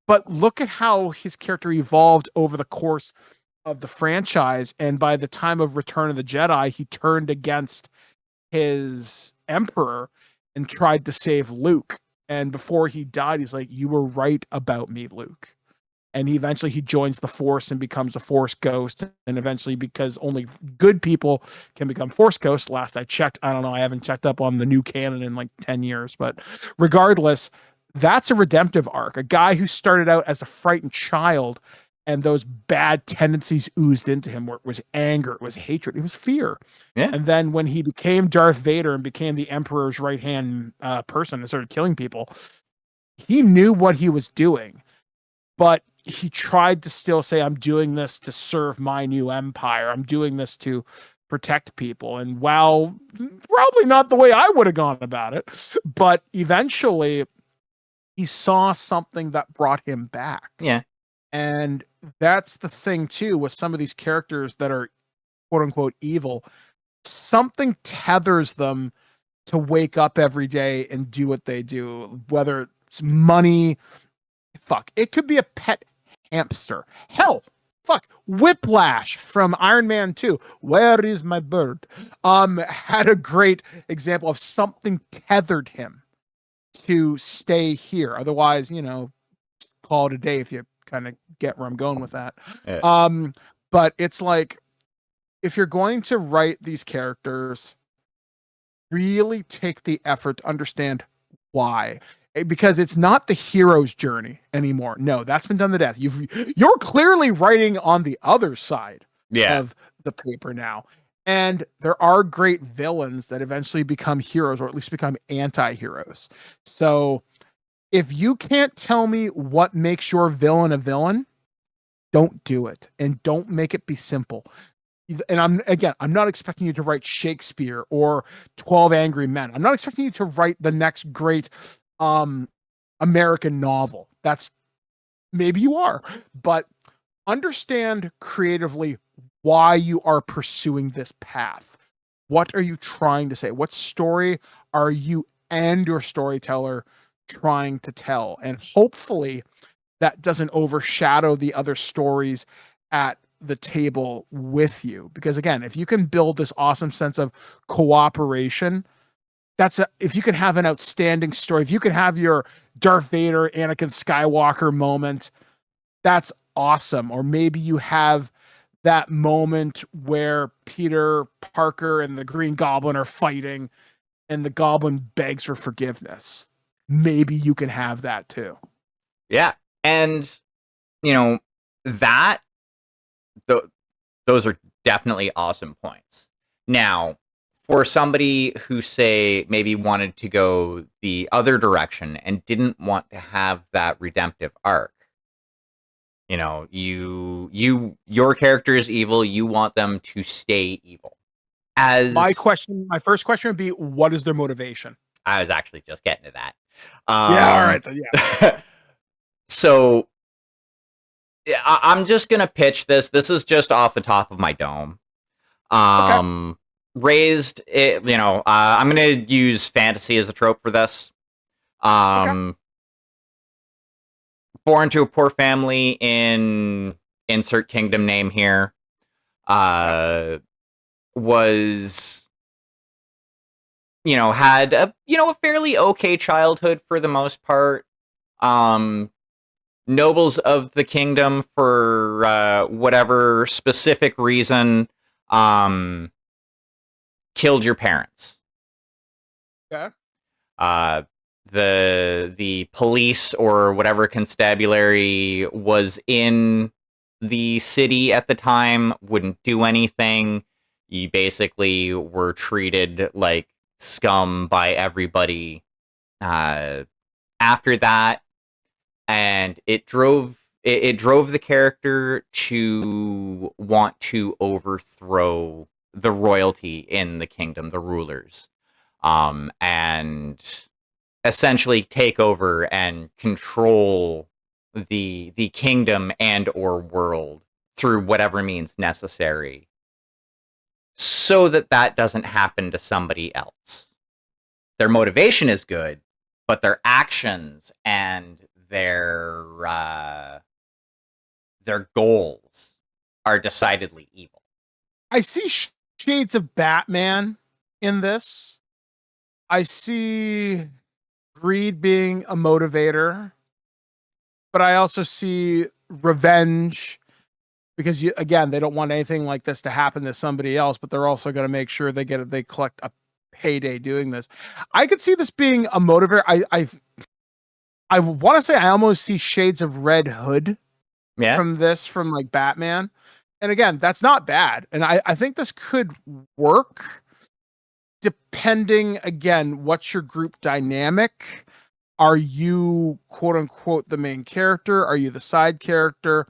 but look at how his character evolved over the course of the franchise. And by the time of Return of the Jedi, he turned against his emperor and tried to save Luke. And before he died, he's like, "You were right about me, Luke." And he joins the Force and becomes a Force ghost. And eventually, because only good people can become Force ghosts, last I checked, I don't know, I haven't checked up on the new canon in like 10 years. But regardless, That's a redemptive arc. A guy who started out as a frightened child and those bad tendencies oozed into him, where it was anger, it was hatred, it was fear. Yeah. And then when he became Darth Vader and became the Emperor's right hand person and started killing people, he knew what he was doing, but he tried to still say, I'm doing this to serve my new empire. I'm doing this to protect people. And while probably not the way I would have gone about it, but eventually he saw something that brought him back. Yeah. And that's the thing too with some of these characters that are quote unquote evil. Something tethers them to wake up every day and do what they do, whether it's money, fuck, it could be a pet hamster. Hell, fuck, Whiplash from Iron Man 2. Where is my bird? Had a great example of something tethered him to stay here. Otherwise, call it a day if you kind of get where I'm going with that. Yeah. But it's like, if you're going to write these characters, really take the effort to understand why. Because it's not the hero's journey anymore. No, that's been done to death. You're clearly writing on the other side of the paper now. And there are great villains that eventually become heroes, or at least become anti-heroes. So if you can't tell me what makes your villain a villain, don't do it. And don't make it be simple. And I'm not expecting you to write Shakespeare or 12 Angry Men. I'm not expecting you to write the next great American novel. That's, maybe you are, but understand creatively why you are pursuing this path. What are you trying to say? What story are you and your storyteller trying to tell? And hopefully that doesn't overshadow the other stories at the table with you. Because again, if you can build this awesome sense of cooperation, if you can have an outstanding story, if you can have your Darth Vader, Anakin Skywalker moment, that's awesome. Or maybe you have that moment where Peter Parker and the Green Goblin are fighting and the Goblin begs for forgiveness. Maybe you can have that too. Yeah. And, that, those are definitely awesome points. Now, for somebody who, say, maybe wanted to go the other direction and didn't want to have that redemptive arc, your character is evil. You want them to stay evil. My first question would be, what is their motivation? I was actually just getting to that. Yeah, all right. Yeah. So I'm just going to pitch this. This is just off the top of my dome. Okay. Raised it, I'm going to use fantasy as a trope for this. Okay. Born to a poor family in insert kingdom name here. Was, had a fairly okay childhood for the most part. Nobles of the kingdom, for whatever specific reason, killed your parents. Okay. The police or whatever constabulary was in the city at the time wouldn't do anything. You basically were treated like scum by everybody after that, and it drove the character to want to overthrow the royalty in the kingdom, the rulers, and essentially take over and control the kingdom and or world through whatever means necessary, so that doesn't happen to somebody else. Their motivation is good, but their actions and their goals are decidedly evil. I see shades of Batman in this. I see greed being a motivator, but I also see revenge, because again, they don't want anything like this to happen to somebody else, but they're also going to make sure they collect a payday doing this. I could see this being a motivator. I want to say I almost see shades of Red Hood Yeah. from this, from like Batman. And again, that's not bad. And I think this could work depending, again, what's your group dynamic? Are you quote unquote the main character? Are you the side character?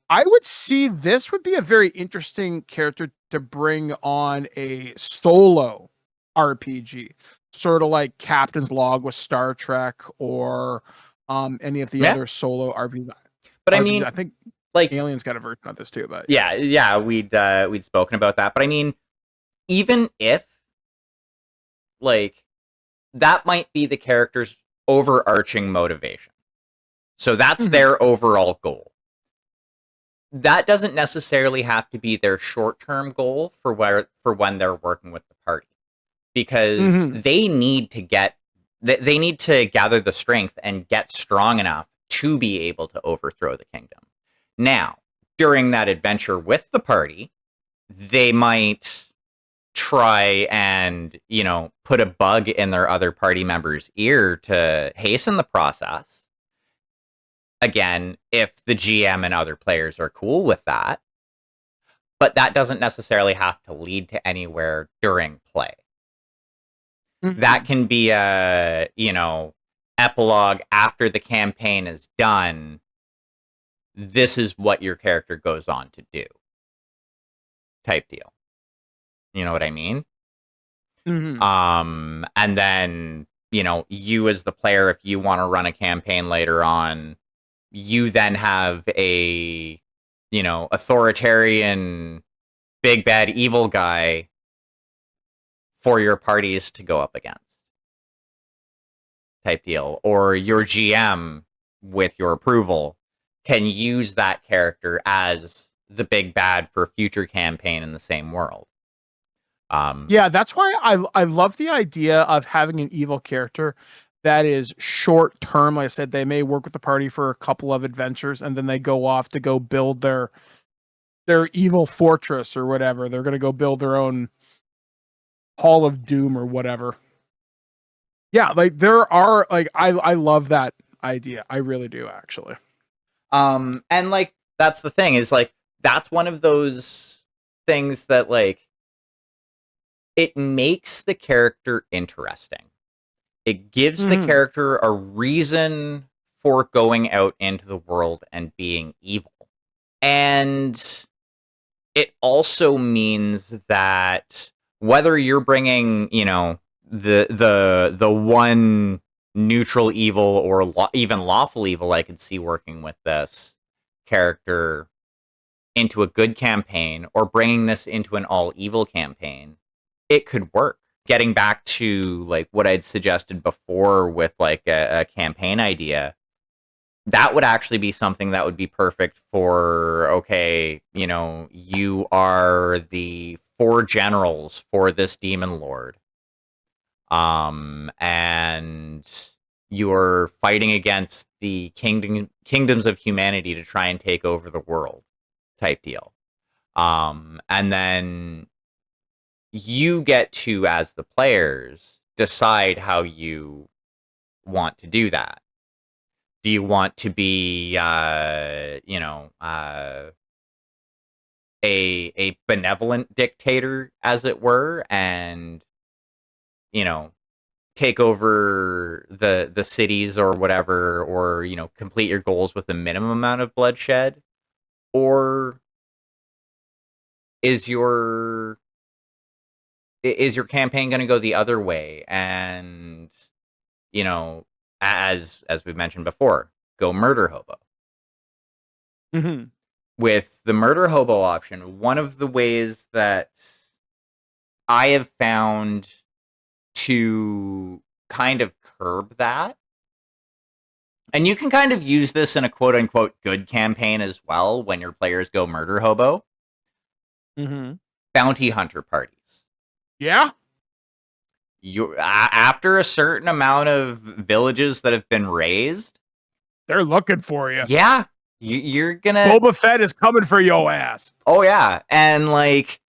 I would see this would be a very interesting character to bring on a solo RPG, sort of like Captain's Log with Star Trek, or any of the Yeah. other solo RPGs. But I RPGs. mean, I think like, Alien's got a version of this too, but yeah. yeah, we'd spoken about that. But I mean, even if like that might be the character's overarching motivation. So that's Mhm. their overall goal. That doesn't necessarily have to be their short-term goal for when they're working with the party, because Mhm. they need to they need to gather the strength and get strong enough to be able to overthrow the kingdom. Now, during that adventure with the party, they might try and, put a bug in their other party member's ear to hasten the process. Again, if the GM and other players are cool with that, but that doesn't necessarily have to lead to anywhere during play. That Mhm. can be a, epilogue after the campaign is done. This is what your character goes on to do, type deal. You know what I mean? Mhm. And then, you as the player, if you want to run a campaign later on, you then have a, authoritarian, big bad evil guy for your parties to go up against, type deal. Or your GM, with your approval, can use that character as the big bad for a future campaign in the same world. Yeah, that's why I love the idea of having an evil character that is short term. Like I said, they may work with the party for a couple of adventures and then they go off to go build their evil fortress or whatever. They're going to go build their own Hall of Doom or whatever. Yeah, like there are like I love that idea. I really do actually. and like that's the thing, is like that's one of those things that, like, it makes the character interesting. It gives the Mhm. character a reason for going out into the world and being evil. And it also means that whether you're bringing, the one neutral evil or even lawful evil I could see working with this character into a good campaign, or bringing this into an all evil campaign, it could work. Getting back to like what I'd suggested before with like a campaign idea, that would actually be something that would be perfect for, okay, you are the four generals for this demon lord. And you're fighting against the kingdoms of humanity to try and take over the world, type deal. And then you get to, as the players, decide how you want to do that. Do you want to be, a benevolent dictator, as it were, and, you know, take over the cities or whatever, or, complete your goals with a minimum amount of bloodshed? Or is your campaign going to go the other way and, you know, as we mentioned before, go murder hobo? Mhm. With the murder hobo option, one of the ways that I have found to kind of curb that, and you can kind of use this in a quote unquote good campaign as well when your players go murder hobo: Mhm. bounty hunter parties. Yeah, After a certain amount of villages that have been raised, they're looking for you. yeah, you're gonna. Boba Fett is coming for your ass. Oh yeah, and like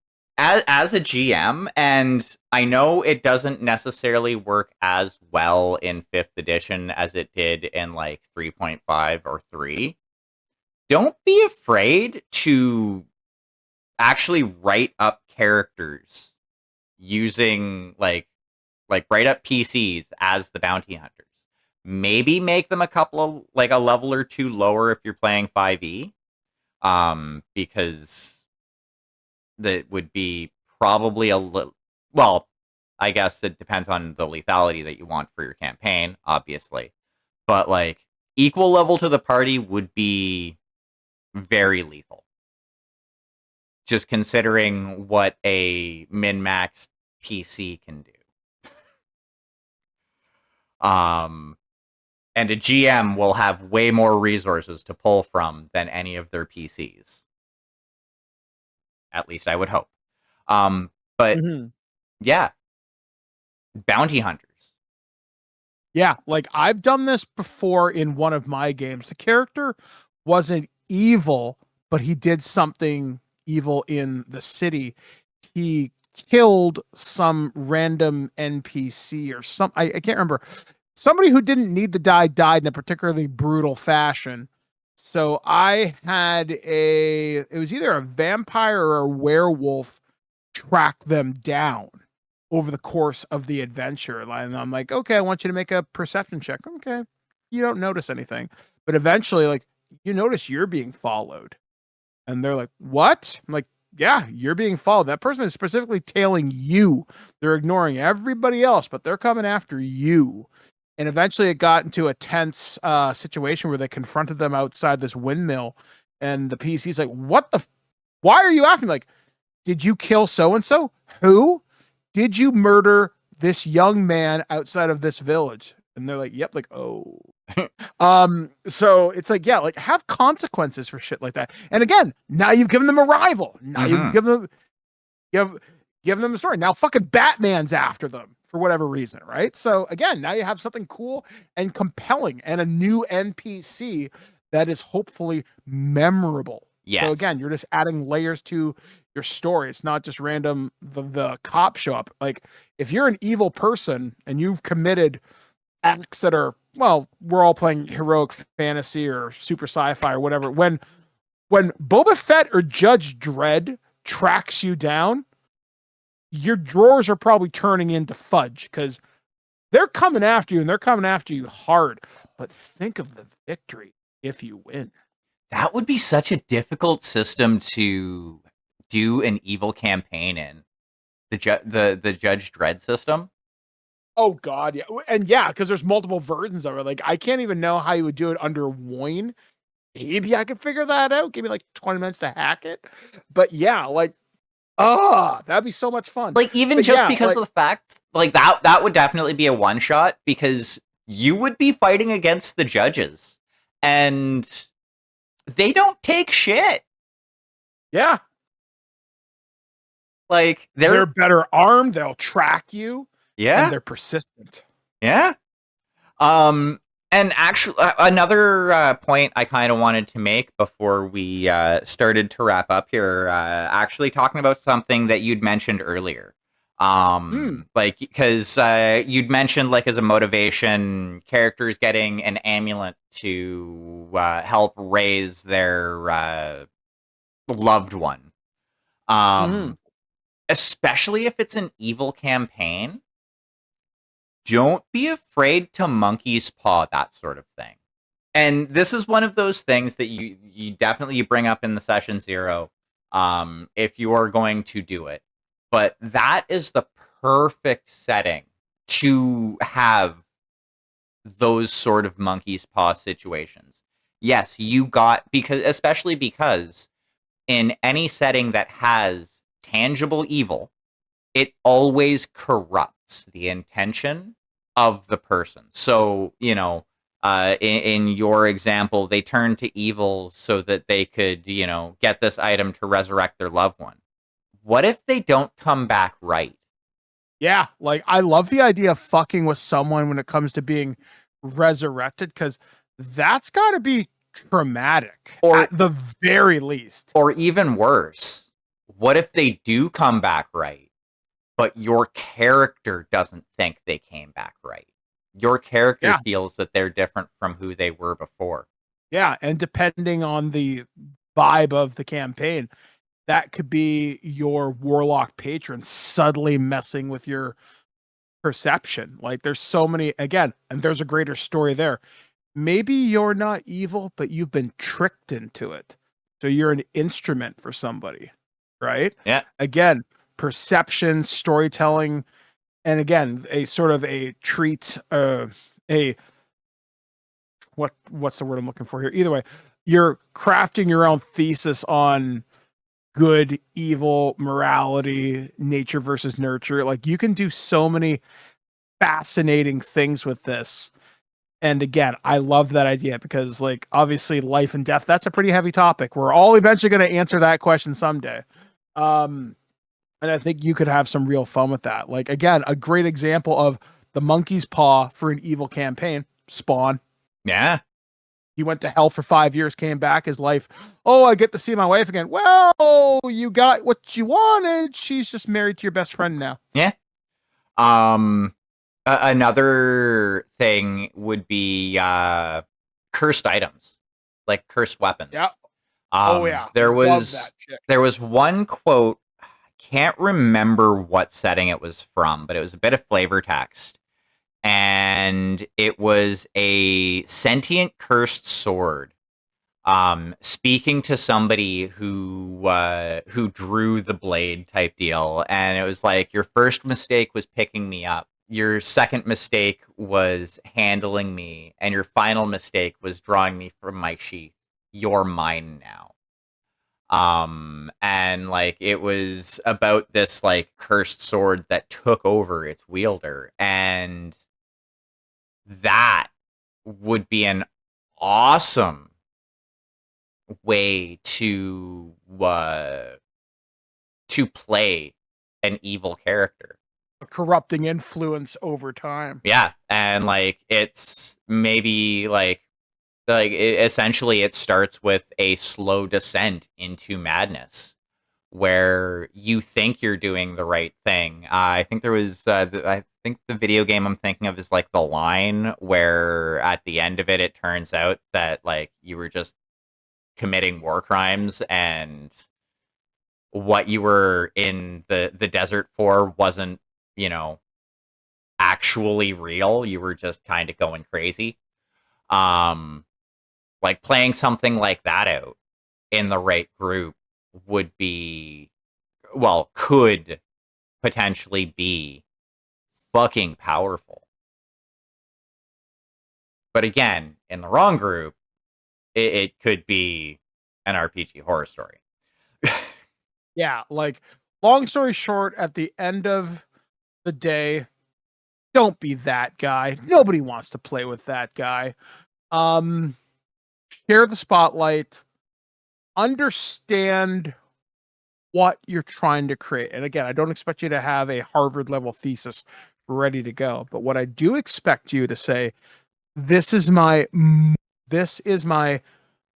as a GM, and I know it doesn't necessarily work as well in 5th edition as it did in like 3.5 or 3. Don't be afraid to actually write up characters using like write up PCs as the bounty hunters. Maybe make them a couple of like a level or two lower if you're playing 5e. Because that would be probably a little, well, I guess it depends on the lethality that you want for your campaign, obviously. But like equal level to the party would be very lethal. Just considering what a min-max PC can do. And a GM will have way more resources to pull from than any of their PCs. At least I would hope. But yeah, bounty hunters. Yeah, like I've done this before in one of my games. The character wasn't evil, but he did something evil in the city. He killed some random NPC or some I can't remember. Somebody who didn't need to die died in a particularly brutal fashion. So I had it was either a vampire or a werewolf track them down over the course of the adventure. And I'm like, okay, I want you to make a perception check. Okay. You don't notice anything. But eventually, like, you notice you're being followed. And they're like, what? I'm like, yeah, you're being followed. That person is specifically tailing you. They're ignoring everybody else, but they're coming after you. And eventually it got into a tense situation where they confronted them outside this windmill. And the PC's like, why are you after me? Like, did you kill so-and-so? Who? Did you murder this young man outside of this village? And they're like, yep, like, oh. So it's like, yeah, like have consequences for shit like that. And again, now you've given them a rival. Now you've given them a story. Now fucking Batman's after them for whatever reason, right? So again, now you have something cool and compelling and a new NPC that is hopefully memorable. Yes. So again, you're just adding layers to your story. It's not just random the cops show up. Like if you're an evil person and you've committed acts that are, well, we're all playing heroic fantasy or super sci-fi or whatever. When Boba Fett or Judge Dredd tracks you down, your drawers are probably turning into fudge because they're coming after you and they're coming after you hard. But think of the victory if you win. That would be such a difficult system to do an evil campaign in. The Judge Dredd system. Oh God, yeah, and yeah, because there's multiple versions of it. Like I can't even know how you would do it under Wayne. Maybe I could figure that out. Give me like 20 minutes to hack it. But yeah, like, that'd be so much fun. Like even but just yeah, because like, of the fact, like that would definitely be a one shot because you would be fighting against the judges, and they don't take shit. Yeah, like they're better armed. They'll track you. Yeah, and they're persistent. Yeah. And actually, another point I kind of wanted to make before we started to wrap up here, actually talking about something that you'd mentioned earlier. Like, because you'd mentioned, like, as a motivation, characters getting an amulet to help raise their loved one. Especially if it's an evil campaign. Don't be afraid to monkey's paw that sort of thing. And this is one of those things that you definitely bring up in the session 0 if you are going to do it. But that is the perfect setting to have those sort of monkey's paw situations. Yes, especially because in any setting that has tangible evil, it always corrupts the intention of the person. So, in your example, they turned to evil so that they could, get this item to resurrect their loved one. What if they don't come back right? Yeah, like I love the idea of fucking with someone when it comes to being resurrected, because that's got to be traumatic, or at the very least. Or even worse, what if they do come back right, but your character doesn't think they came back right? Your character Yeah. feels that they're different from who they were before. Yeah, and depending on the vibe of the campaign, that could be your warlock patron subtly messing with your perception. Like there's so many again, and there's a greater story there. Maybe you're not evil, but you've been tricked into it. So you're an instrument for somebody, right? Yeah. Again, perception, storytelling, and again, a sort of a treat, a what's the word I'm looking for here? Either way, you're crafting your own thesis on good, evil, morality, nature versus nurture. Like you can do so many fascinating things with this. And again, I love that idea because like obviously life and death, that's a pretty heavy topic. We're all eventually going to answer that question someday. Um, and I think you could have some real fun with that. Like again, a great example of the monkey's paw for an evil campaign, Spawn. Yeah. He went to hell for 5 years, came back, his life. Oh, I get to see my wife again. Well, you got what you wanted. She's just married to your best friend now. Yeah. Um, another thing would be cursed items, like cursed weapons. Yeah. Oh yeah. There Love was that shit. there was one quote. I can't remember what setting it was from, but it was a bit of flavor text, and it was a sentient cursed sword. Speaking to somebody who drew the blade type deal, and it was like, your first mistake was picking me up, your second mistake was handling me, and your final mistake was drawing me from my sheath. You're mine now. And like it was about this like cursed sword that took over its wielder, and that would be an awesome way to play an evil character. A corrupting influence over time. Yeah, and like it's maybe essentially it starts with a slow descent into madness where you think you're doing the right thing. I think there was I think the video game I'm thinking of is like The Line, where at the end of it it turns out that like you were just committing war crimes, and what you were in the desert for wasn't, you know, actually real. You were just kind of going crazy. Um like playing something like that out in the right group would be, well, could potentially be fucking powerful. But again, in the wrong group, it could be an RPG horror story. Yeah, like long story short, at the end of the day, don't be that guy. Nobody wants to play with that guy. Um, Share the spotlight, understand what you're trying to create. And again, I don't expect you to have a Harvard level thesis ready to go, but what I do expect you to say, this is my this is my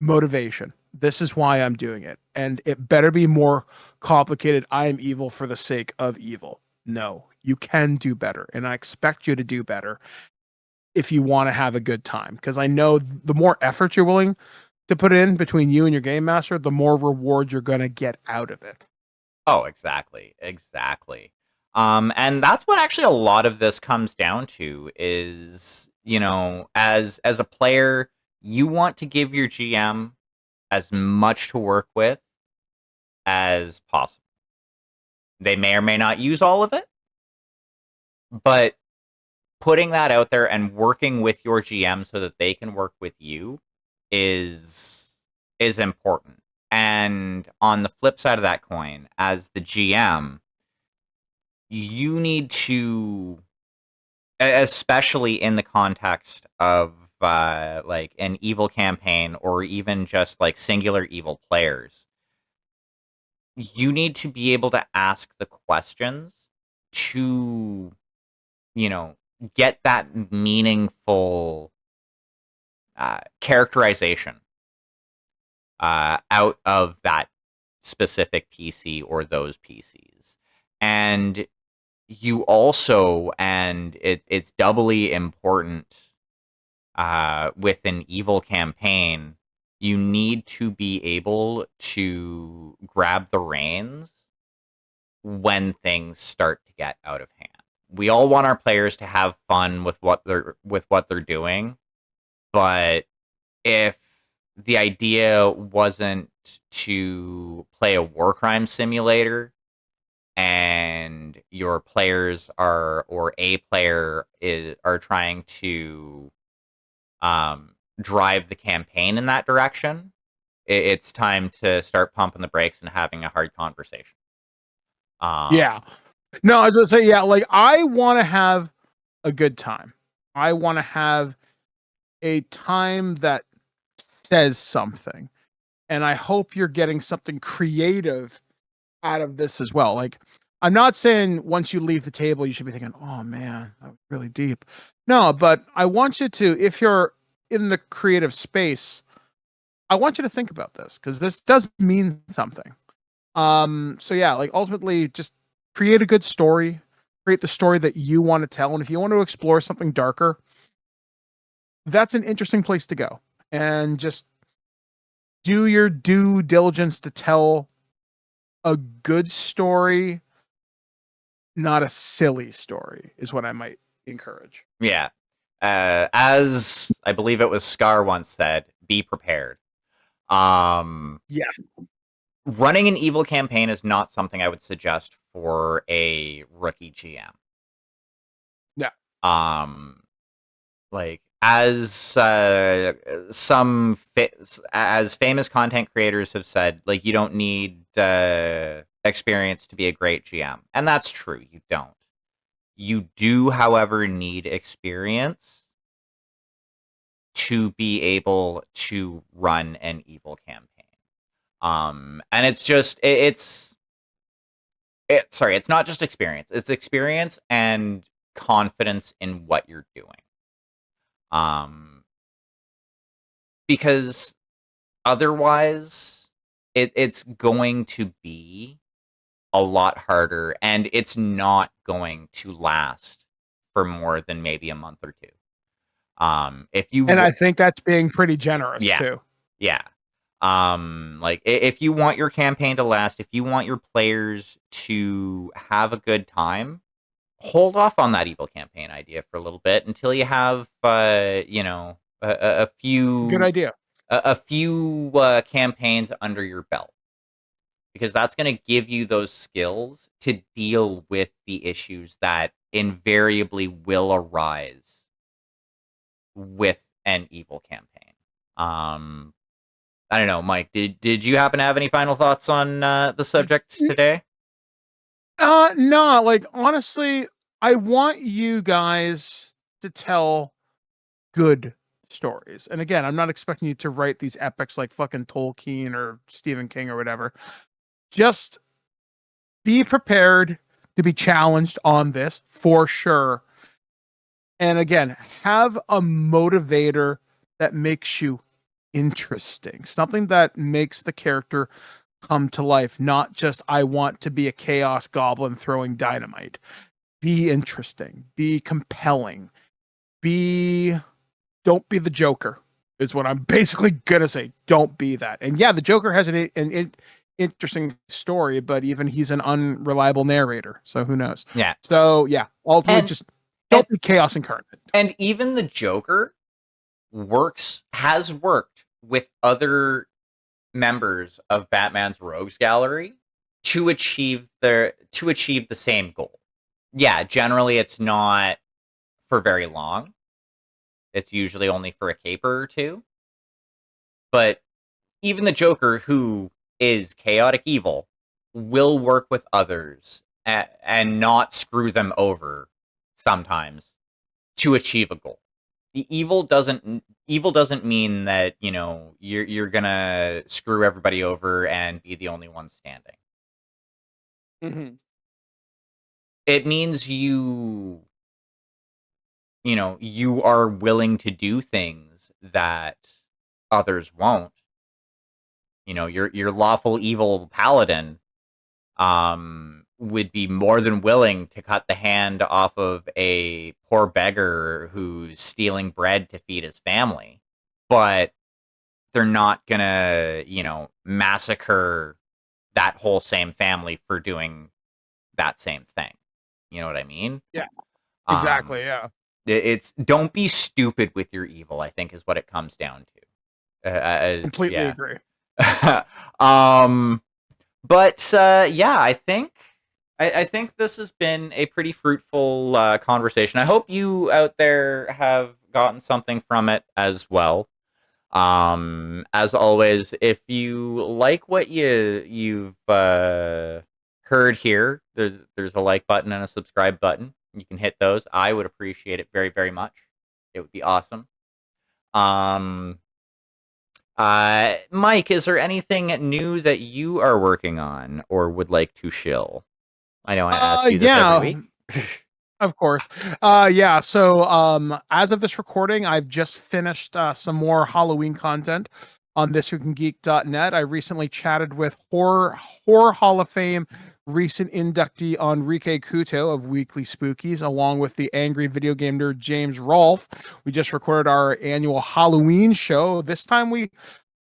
motivation. This is why I'm doing it. And it better be more complicated. I am evil for the sake of evil. No, you can do better. And I expect you to do better if you want to have a good time. Because I know the more effort you're willing to put in between you and your game master, the more reward you're going to get out of it. Oh, exactly. Exactly. And that's what actually a lot of this comes down to is, you know, as a player, you want to give your GM as much to work with as possible. They may or may not use all of it, but putting that out there and working with your GM so that they can work with you is important. And on the flip side of that coin, as the GM, you need to, especially in the context of like an evil campaign or even just like singular evil players, you need to be able to ask the questions to, you know, get that meaningful characterization out of that specific PC or those PCs. And you also, and it's doubly important with an evil campaign, you need to be able to grab the reins when things start to get out of hand. We all want our players to have fun with what they're doing, but if the idea wasn't to play a war crime simulator and your players are or a player is are trying to drive the campaign in that direction, it's time to start pumping the brakes and having a hard conversation. Yeah. No, I was gonna say, yeah, like I want to have a good time. I want to have a time that says something. And I hope you're getting something creative out of this as well. Like, I'm not saying once you leave the table, you should be thinking, oh man, that was really deep. No, but I want you to, if you're in the creative space, I want you to think about this because this does mean something. So yeah, like ultimately just create a good story, create the story that you want to tell. And if you want to explore something darker, that's an interesting place to go. And just do your due diligence to tell a good story, not a silly story, is what I might encourage. Yeah. As I believe it was Scar once said, be prepared. Yeah. Running an evil campaign is not something I would suggest for a rookie GM. Yeah. Like as as famous content creators have said, like you don't need experience to be a great GM, and that's true. You don't. You do, however, need experience to be able to run an evil campaign. And it's just sorry, it's not just experience. It's experience and confidence in what you're doing. Um, because otherwise, it's going to be a lot harder, and it's not going to last for more than maybe a month or two. If you And I think that's being pretty generous yeah, too. yeah. Like if you want your campaign to last, if you want your players to have a good time, hold off on that evil campaign idea for a little bit until you have, a Good few idea. a few campaigns under your belt, because that's going to give you those skills to deal with the issues that invariably will arise with an evil campaign. Um, I don't know, Mike. Did you happen to have any final thoughts on the subject today? No, like honestly, I want you guys to tell good stories. And again, I'm not expecting you to write these epics like fucking Tolkien or Stephen King or whatever. Just be prepared to be challenged on this for sure. And again, have a motivator that makes you interesting, something that makes the character come to life, not just I want to be a chaos goblin throwing dynamite. Be interesting, be compelling, be don't be the Joker is what I'm basically gonna say. Don't be that. And yeah, the Joker has an interesting story, but even he's an unreliable narrator, so who knows? Yeah, So yeah, ultimately and just and don't be chaos incarnate. and even the Joker has worked with other members of Batman's rogues gallery to achieve the same goal. Yeah, generally it's not for very long. It's usually only for a caper or two. But even the Joker, who is chaotic evil, will work with others and not screw them over sometimes to achieve a goal. The evil doesn't mean that, you're gonna screw everybody over and be the only one standing. Mm-hmm. It means you are willing to do things that others won't, your lawful evil paladin would be more than willing to cut the hand off of a poor beggar who's stealing bread to feed his family, but they're not gonna, massacre that whole same family for doing that same thing. You know what I mean? Yeah, exactly. Um, Yeah, it's don't be stupid with your evil, I think is what it comes down to. completely Yeah. agree. um, but yeah, I think this has been a pretty fruitful conversation. I hope you out there have gotten something from it as well. As always, if you like what you've heard here, there's a like button and a subscribe button. You can hit those. I would appreciate it very, very much. It would be awesome. Um, Mike, is there anything new that you are working on or would like to shill? I know I ask you this every Yeah, week. of course. Yeah. So, as of this recording, I've just finished some more Halloween content on thisweekingeek.net. I recently chatted with horror Hall of Fame recent inductee Enrique Couto of Weekly Spookies, along with the angry video game nerd James Rolfe. We just recorded our annual Halloween show. This time we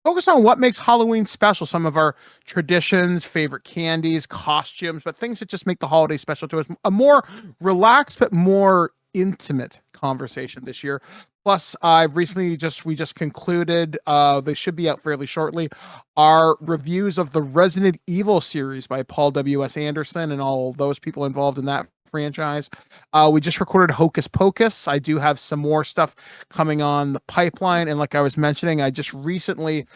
focus on what makes Halloween special, some of our traditions, favorite candies, costumes, but things that just make the holiday special to us. A more relaxed but more intimate conversation this year. Plus, I've recently we just concluded, they should be out fairly shortly, our reviews of the Resident Evil series by Paul W.S. Anderson and all those people involved in that franchise. We just recorded Hocus Pocus. I do have some more stuff coming on the pipeline. And like I was mentioning, I just recently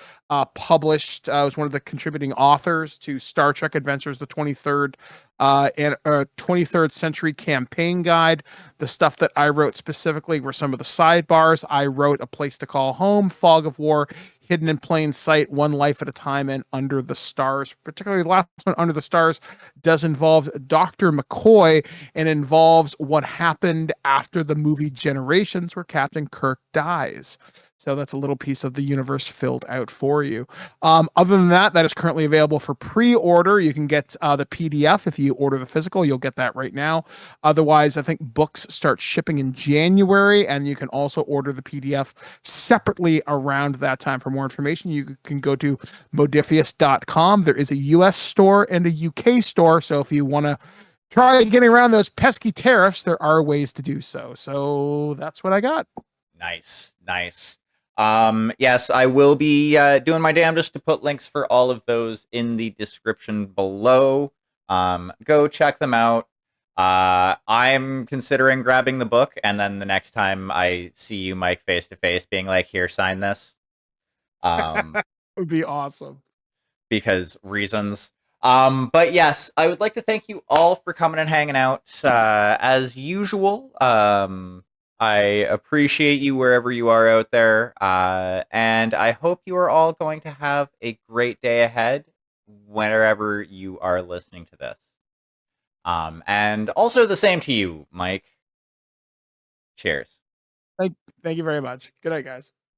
published, I was one of the contributing authors to Star Trek Adventures, the 23rd and 23rd Century Campaign Guide. The stuff that I wrote specifically were some of the sidebars. I wrote A Place to Call Home, Fog of War, Hidden in Plain Sight, One Life at a Time, and Under the Stars. Particularly the last one, Under the Stars, does involve Dr. McCoy and involves what happened after the movie Generations, where Captain Kirk dies. So that's a little piece of the universe filled out for you. Other than that, that is currently available for pre-order. You can get the PDF if you order the physical. You'll get that right now. Otherwise, I think books start shipping in January, and you can also order the PDF separately around that time. For more information, you can go to modifius.com. There is a US store and a UK store. So if you want to try getting around those pesky tariffs, there are ways to do so. So that's what I got. Nice, nice. Yes, I will be doing my damnedest to put links for all of those in the description below. Go check them out. I'm considering grabbing the book, and then the next time I see you, Mike, face to face, being like, "Here, sign this." Um, Would be awesome. because reasons. But yes, I would like to thank you all for coming and hanging out. As usual, I appreciate you wherever you are out there. And I hope you are all going to have a great day ahead whenever you are listening to this. And also the same to you, Mike. Cheers. Thank you very much. Good night, guys.